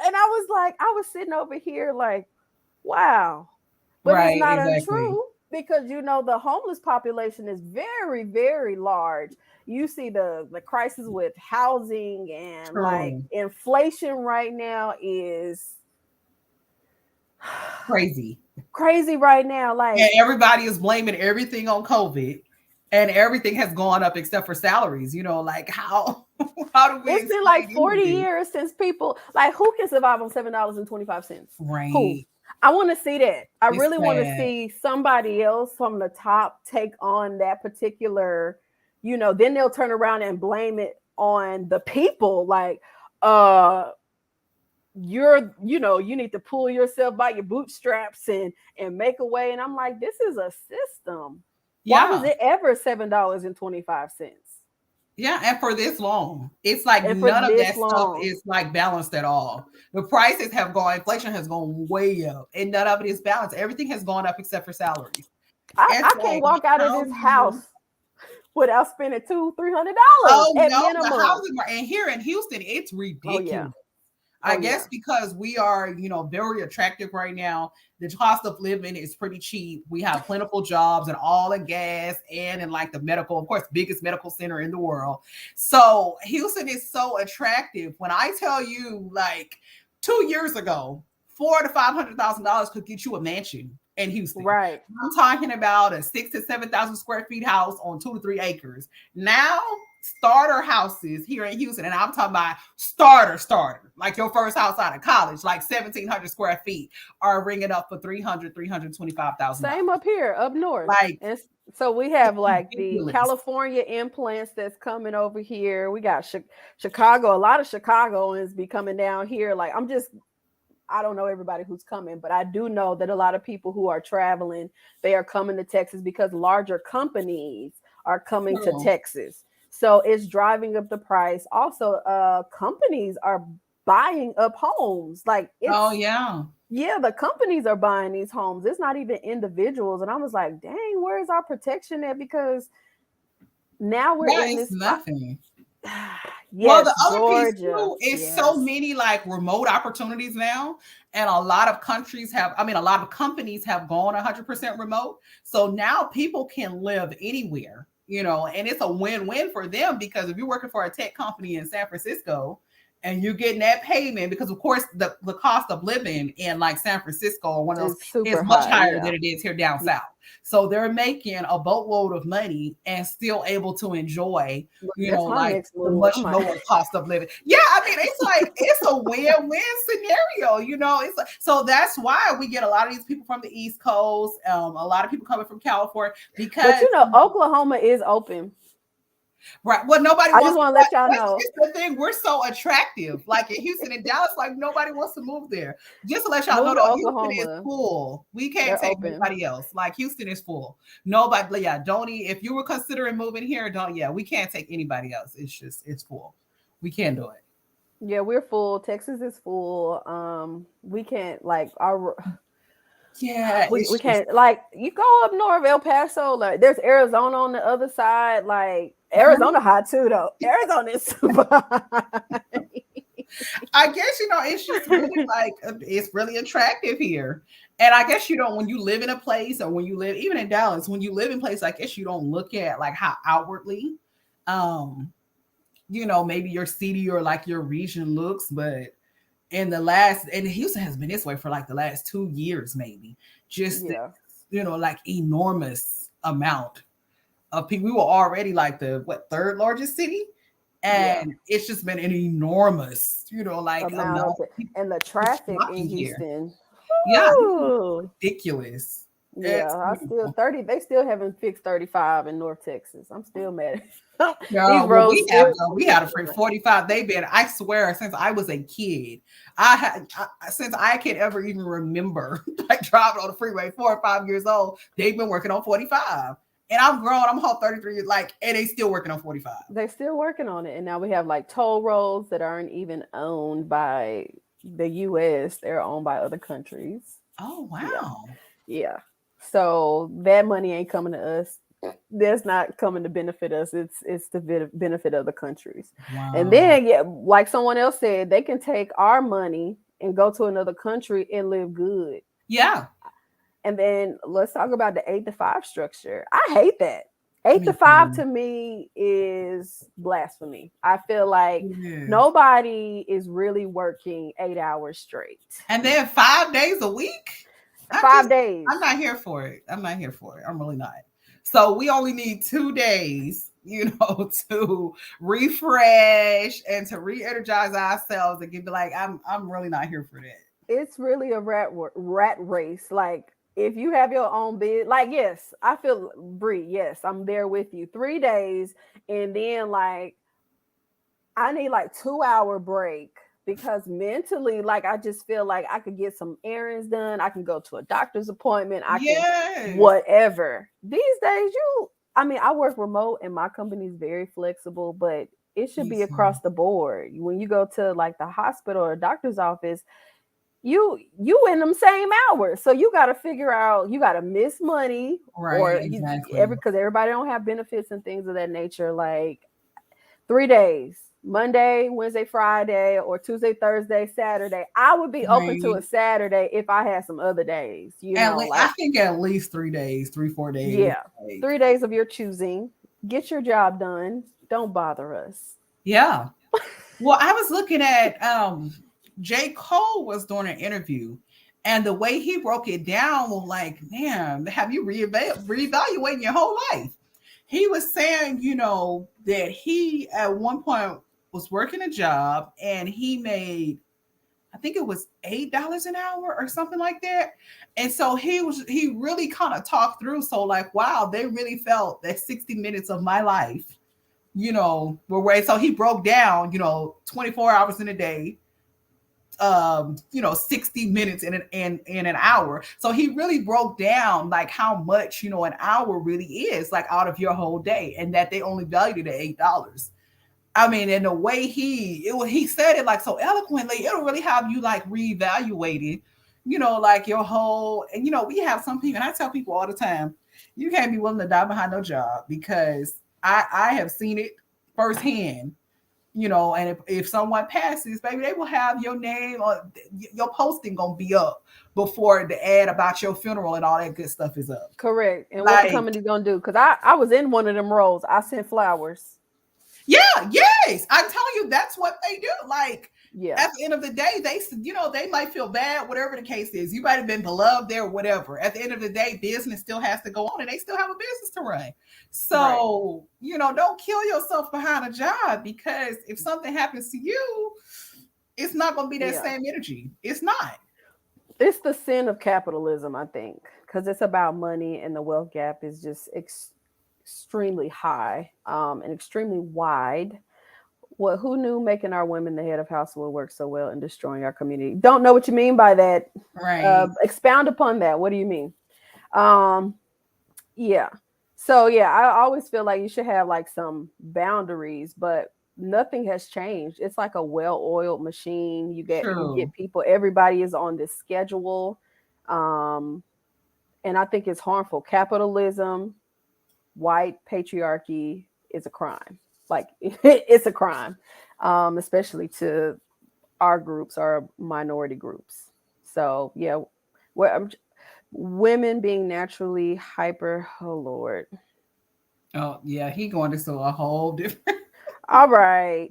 And I was sitting over here like, wow. But it's not untrue, because the homeless population is very, very large. You see the crisis with housing and like inflation right now is crazy right now. Like, and everybody is blaming everything on COVID, and everything has gone up except for salaries. Like how do we? It's been like 40 years since people, like, who can survive on $7.25? Right. Who? I want to see that. I really want to see somebody else from the top take on that particular, then they'll turn around and blame it on the people. Like, you need to pull yourself by your bootstraps and make a way. And I'm like, this is a system. Why was it ever $7.25? Yeah, and for this long, it's like none of that stuff is like balanced at all. The prices have gone, inflation has gone way up, and none of it is balanced. Everything has gone up except for salaries. I can't walk out of this house without spending $200-$300 at minimum. The housing, and here in Houston, it's ridiculous. I guess because we are, very attractive right now. The cost of living is pretty cheap. We have plentiful jobs and all in gas and in like the medical, of course, biggest medical center in the world. So Houston is so attractive. When I tell you, like 2 years ago, $400,000 to $500,000 could get you a mansion in Houston. Right. I'm talking about a 6,000 to 7,000 square feet house on 2 to 3 acres. Now starter houses here in Houston, and I'm talking about starter, like your first house out of college, like 1,700 square feet, are ringing up for $325,000. Same up here, up north. Like, and so we have like the ridiculous. California implants that's coming over here. We got Chicago. A lot of Chicagoans be coming down here. Like I don't know everybody who's coming, but I do know that a lot of people who are traveling, they are coming to Texas because larger companies are coming to Texas. So it's driving up the price. Also, companies are buying up homes. Like, yeah, the companies are buying these homes. It's not even individuals. And I was like, dang, where is our protection at? Because now we're in this nothing. Yes, well, the other Georgia, piece too is so many like remote opportunities now, and a lot of companies have gone 100% remote. So now people can live anywhere, and it's a win-win for them, because if you're working for a tech company in San Francisco and you're getting that payment, because of course the cost of living in like San Francisco or one of those is much higher than it is here down south. So they're making a boatload of money and still able to enjoy, like the much lower cost of living. Yeah, I mean, it's a win-win scenario, It's so that's why we get a lot of these people from the East Coast, a lot of people coming from California, because Oklahoma is open. Right. Well, nobody I just want to let y'all know. It's the thing. We're so attractive. Like in Houston and Dallas, like nobody wants to move there. Just to let y'all know, Houston is full. We can't take anybody else. Like Houston is full. Nobody. Yeah. If you were considering moving here, we can't take anybody else. It's full. We can't do it. Yeah, we're full. Texas is full. We can't we can't, like, you go up north, El Paso, like there's Arizona on the other side. Like Arizona hot too, though. Arizona is super hot. I guess it's just really like it's really attractive here. And I guess when you live in a place, or when you live even in Dallas, when you live in place, I guess you don't look at like how outwardly maybe your city or like your region looks, but and Houston has been this way for like the last 2 years, maybe. Just like enormous amount of people. We were already like the third largest city, and it's just been an enormous, amount. And the traffic in Houston, ridiculous. Yeah, I still 30. They still haven't fixed 35 in North Texas. I'm still mad. No, well, we had a free 45. They've been, I swear, since I was a kid. Since I can ever even remember, like driving on the freeway, 4 or 5 years old. They've been working on 45, and I'm grown. I'm all 33, and they still working on 45. They still working on it, and now we have like toll roads that aren't even owned by the U.S. They're owned by other countries. Oh wow! Yeah. So that money ain't coming to us. That's not coming to benefit us. It's the benefit of the countries. Wow. And then, like someone else said, they can take our money and go to another country and live good. Yeah. And then let's talk about the 8 to 5 structure. I hate that. 8 to 5 to me is blasphemy. I feel like nobody is really working 8 hours straight. And then 5 days a week? 5 days. I'm not here for it. I'm really not. So we only need 2 days, to refresh and to re-energize ourselves and be like, I'm really not here for that. It's really a rat race. Like, if you have your own bid, like, yes, I feel Bree. Yes, I'm there with you. 3 days, and then like I need like 2-hour break. Because mentally, like, I just feel like I could get some errands done. I can go to a doctor's appointment. I can whatever. These days, I work remote and my company is very flexible, but it should be across the board. When you go to like the hospital or doctor's office, you in them same hours. So you got to figure out, you got to miss money. Right. Because everybody don't have benefits and things of that nature. Like 3 days. Monday, Wednesday, Friday, or Tuesday, Thursday, Saturday. I would be open to a Saturday if I had some other days. I think at least 3 days, 3-4 days. Yeah, 3 days of your choosing. Get your job done. Don't bother us. Yeah. Well, I was looking at J. Cole was doing an interview, and the way he broke it down was like, man, have you reevaluating your whole life? he was saying, that he at one point was working a job and he made, I think it was $8 an hour or something like that. And so he really kind of talked through. So like, wow, they really felt that 60 minutes of my life, were right. So he broke down, 24 hours in a day, 60 minutes in an hour. So he really broke down like how much, an hour really is like out of your whole day, and that they only valued it at $8. I mean, and the way he said it like so eloquently, it'll really have you like reevaluating, like your whole, and we have some people, and I tell people all the time, you can't be willing to die behind no job, because I have seen it firsthand, and if someone passes, baby, they will have your name or your posting gonna be up before the ad about your funeral and all that good stuff is up. Correct. And what the Like, company's gonna do? Because I was in one of them roles. I sent flowers. yeah, yes, I'm telling you, that's what they do. Like, Yeah. at the end of the day, they might feel bad, whatever the case is. You might have been beloved there, whatever. At the end of the day, business still has to go on, and they still have a business to run. So, don't kill yourself behind a job, because if something happens to you, it's not going to be that same energy. It's not. It's the sin of capitalism, I think, because it's about money, and the wealth gap is just extremely high, and extremely wide. Who knew making our women the head of household work so well and destroying our community? Don't know what you mean by that. Right. Expound upon that. What do you mean? Yeah. So yeah, I always feel like you should have like some boundaries, but nothing has changed. It's like a well-oiled machine. You get people, everybody is on this schedule. And I think it's harmful. Capitalism, white patriarchy is a crime. Like it's a crime, especially to our groups, our minority groups. So yeah, women being naturally hyper. Oh Lord. Oh yeah, he going into a whole different, All right.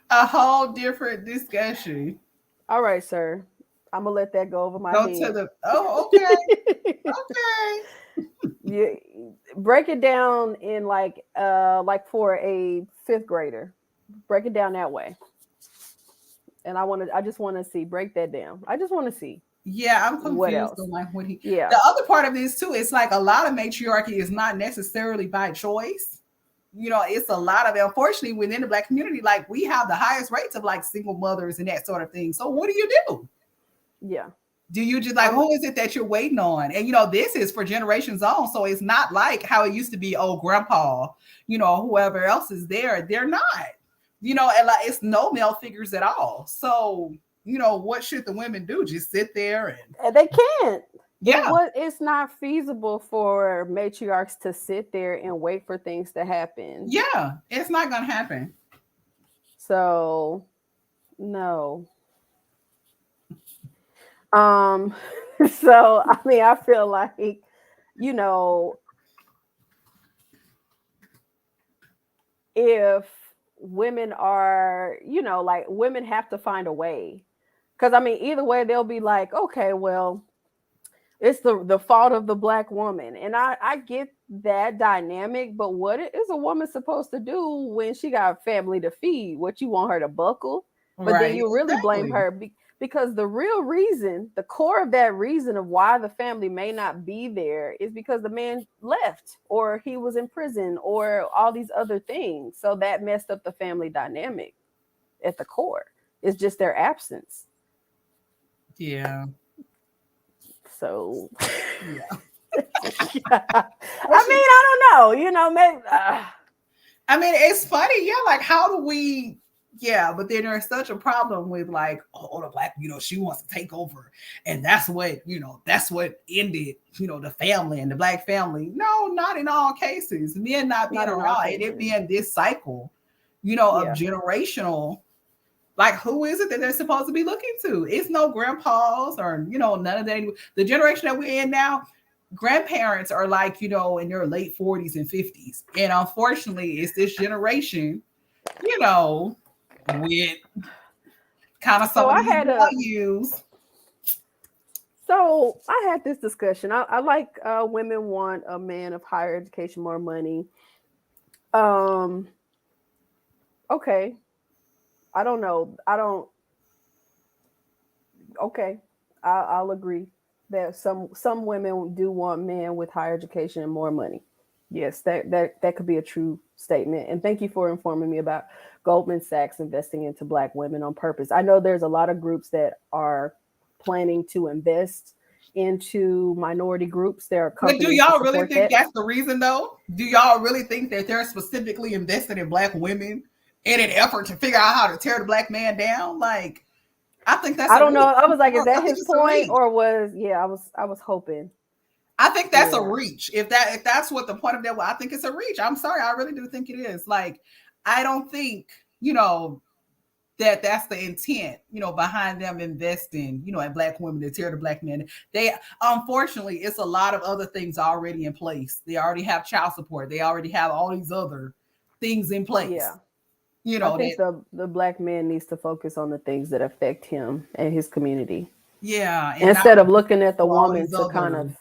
a whole different discussion. All right, sir. I'm gonna let that go over my Go head. to the. Oh, okay, okay. You break it down in like for a fifth grader. Break it down that way. And I just want to see, break that down. I just want to see. Yeah, I'm What confused else? on like what he. Yeah. The other part of this too, it's like a lot of matriarchy is not necessarily by choice. It's a lot of it. Unfortunately, within the Black community, like we have the highest rates of like single mothers and that sort of thing. So what do you do? Yeah. Do you just like, who is it that you're waiting on? And this is for generations on. So it's not like how it used to be, oh, grandpa, whoever else is there. They're not, and like it's no male figures at all. So, what should the women do? Just sit there and They can't. Yeah. It's not feasible for matriarchs to sit there and wait for things to happen. Yeah, it's not gonna happen. So no. So I mean, I feel like, if women are, like women have to find a way. Because I mean, either way, they'll be like, okay, well, it's the fault of the Black woman. And I get that dynamic, but what is a woman supposed to do when she got family to feed? What, you want her to buckle? But Right, then you really blame her because the real reason, the core of that reason of why the family may not be there is because the man left, or he was in prison, or all these other things. So that messed up the family dynamic at the core. It's just their absence. Yeah. So, Yeah. I mean, I don't know. Maybe. I mean, it's funny. Yeah, like how do we? Yeah, but then there's such a problem with like, oh, the Black, she wants to take over, and that's what ended, the family and the Black family. No, not in all cases. Men not being around, and it being this cycle, of generational. Like, who is it that they're supposed to be looking to? It's no grandpas or, none of that. The generation that we're in now, grandparents are like, in their late 40s and 50s. And unfortunately, it's this generation, with kind of some of these values. So I had this discussion. I like women want a man of higher education, more money. Um. Okay. I don't know. I don't. Okay. I'll agree that some women do want men with higher education and more money. Yes, that could be a true statement. And thank you for informing me about Goldman Sachs investing into Black women on purpose. I know there's a lot of groups that are planning to invest into minority groups. There are But do companies to y'all really support think that. that's the reason, though? Do y'all really think that they're specifically invested in Black women in an effort to figure out how to tear the Black man down? Like, I think that's I a don't know. reach. I was like, is I that think his it's a point reach. or was yeah? I was hoping. I think that's a Yeah. reach. If that's what the point of that was, I think it's a reach. I'm sorry, I really do think it is. Like, I don't think that that's the intent, behind them investing, in Black women to tear the Black men. They unfortunately, it's a lot of other things already in place. They already have child support. They already have all these other things in place. Yeah. I That think the Black man needs to focus on the things that affect him and his community yeah, and not instead of looking at the all woman these to kind other of,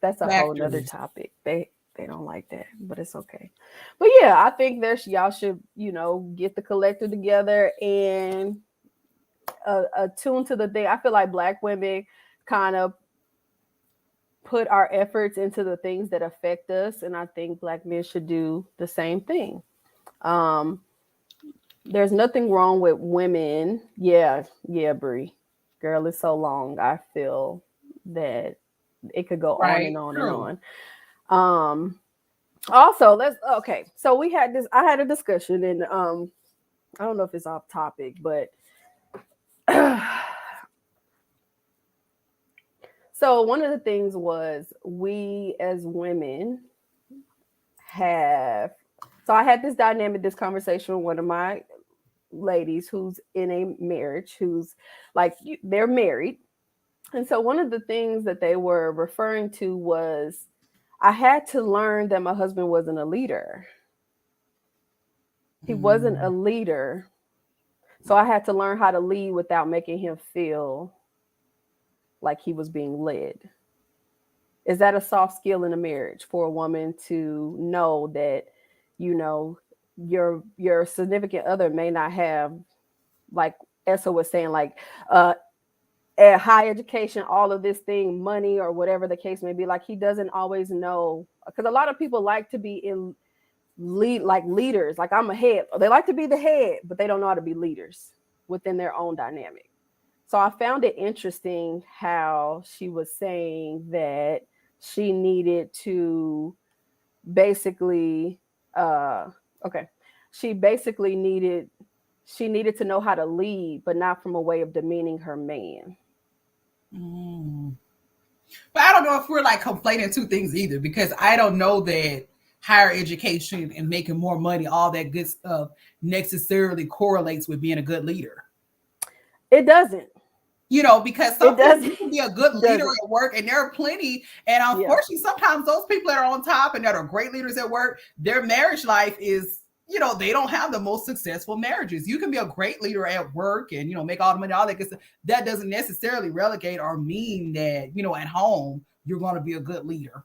that's a whole nother factors. topic. They don't like that, but it's okay. But yeah, I think there's y'all should, get the collective together and attune to the thing. I feel like Black women kind of put our efforts into the things that affect us, and I think Black men should do the same thing. Um, there's nothing wrong with women. Yeah, Brie. Girl, it's so long. I feel that it could go on and Right. on and True. on. Um, also, let's okay. So we had this. I had a discussion, and I don't know if it's off topic, but so one of the things was we as women have. So I had this dynamic, this conversation with one of my ladies who's in a marriage, who's like they're married. And so one of the things that they were referring to was I had to learn that my husband wasn't a leader. He wasn't a Mm. leader. So I had to learn how to lead without making him feel like he was being led. Is that a soft skill in a marriage for a woman to know that, you know, your significant other may not have, like Essa was saying, like at high education, all of this thing, money or whatever the case may be, like he doesn't always know, because a lot of people like to be in like leaders, like I'm a head. They like to be the head, but they don't know how to be leaders within their own dynamic. So I found it interesting how she was saying that she needed to basically okay. She basically needed to know how to lead, but not from a way of demeaning her man. Mm. But I don't know if we're like conflating two things either, because I don't know that higher education and making more money, all that good stuff, necessarily correlates with being a good leader. It doesn't. Because It some people, doesn't. you can be a good It leader doesn't. at work, and there are plenty. And Yeah. unfortunately, sometimes those people that are on top and that are great leaders at work, their marriage life is, they don't have the most successful marriages. You can be a great leader at work and, make all the money, all that good stuff. That doesn't necessarily relegate or mean that, at home, you're going to be a good leader.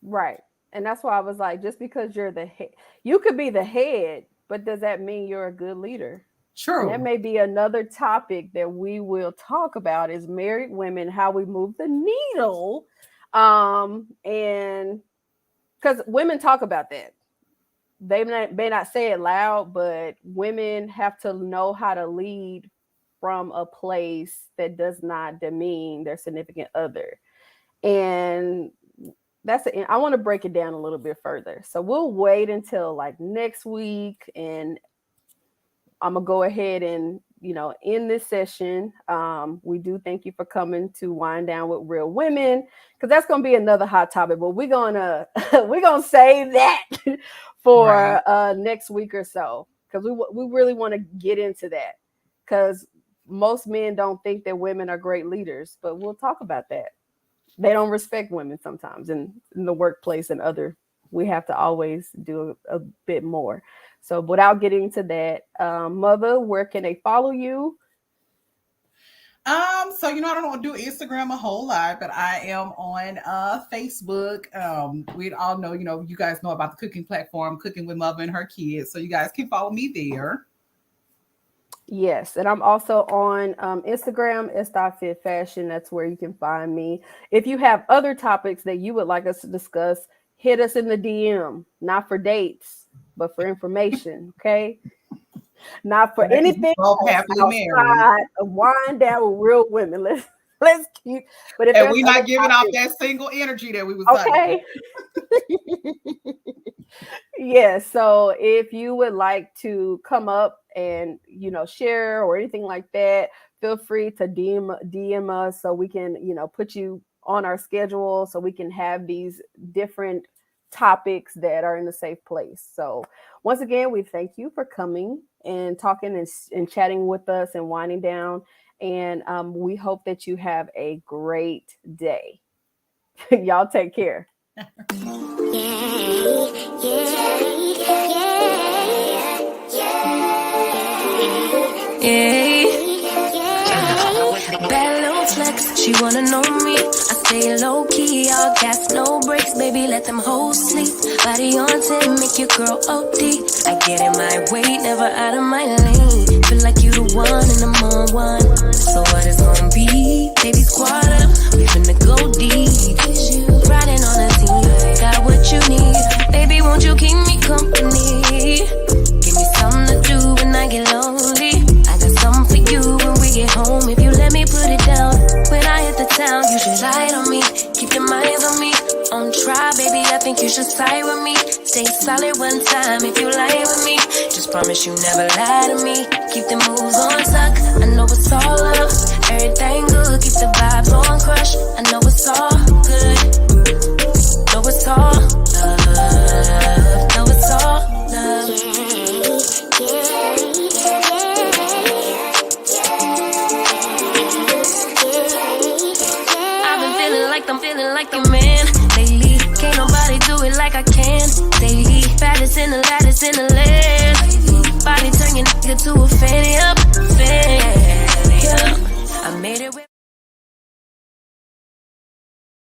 Right. And that's why I was like, just because you're the head, you could be the head, but does that mean you're a good leader? And that True. may be another topic that we will talk about is married women, how we move the needle. And because women talk about that. They may not say it loud, but women have to know how to lead from a place that does not demean their significant other. And I want to break it down a little bit further. So we'll wait until like next week, and I'm gonna go ahead and end this session. We do thank you for coming to Wind Down with Real Women, because that's gonna be another hot topic. But we're gonna we're gonna save that Right. for next week or so, because we really want to get into that, because most men don't think that women are great leaders, but we'll talk about that. They don't respect women sometimes in the workplace and other. We have to always do a bit more. So without getting to that, Mother, where can they follow you? So I don't do Instagram a whole lot, but I am on Facebook. We all know, you guys know about the cooking platform, Cooking with Mother and Her Kids. So you guys can follow me there. Yes, and I'm also on Instagram, s.fitfashion. That's where you can find me. If you have other topics that you would like us to discuss, hit us in the DM. Not for dates, but for information. Okay. Not for anything outside of wind down with real women. Let's keep. But if we're not giving off that single energy that we was okay. Yeah. So if you would like to come up and share or anything like that, feel free to DM us so we can put you on our schedule so we can have these different topics that are in a safe place. So once again, we thank you for coming and talking and chatting with us and winding down. And we hope that you have a great day. Y'all take care. Bad little flex, she wanna know me. I stay low key, all gas, no brakes, baby, let them hoes sleep. Body on 10, make your girl OD. I get in my way, never out of my lane. Feel like you the one and I'm on one. So what it's gonna be? Baby, squad up, we finna go deep. Riding on a team, got what you need. Baby, won't you keep me company? Give me something to do when I get lonely. I got something for you when we get home. If you let me put it down, when I hit the town, you should lie on me. Keep your mind on me. On try, baby, I think you should side with me. Stay solid one time if you lie with me. Just promise you never lie to me. Keep the moves on tuck. I know it's all love. Everything good. Keep the vibes on crush. I know it's all good. Know it's all love. Know it's all love. I've been feeling like I'm feeling like a man lately. Can't nobody do it like I can daily. Baddest in the lattice in the land. Body turn your nigga to a fanny up. Fanny up. I made it with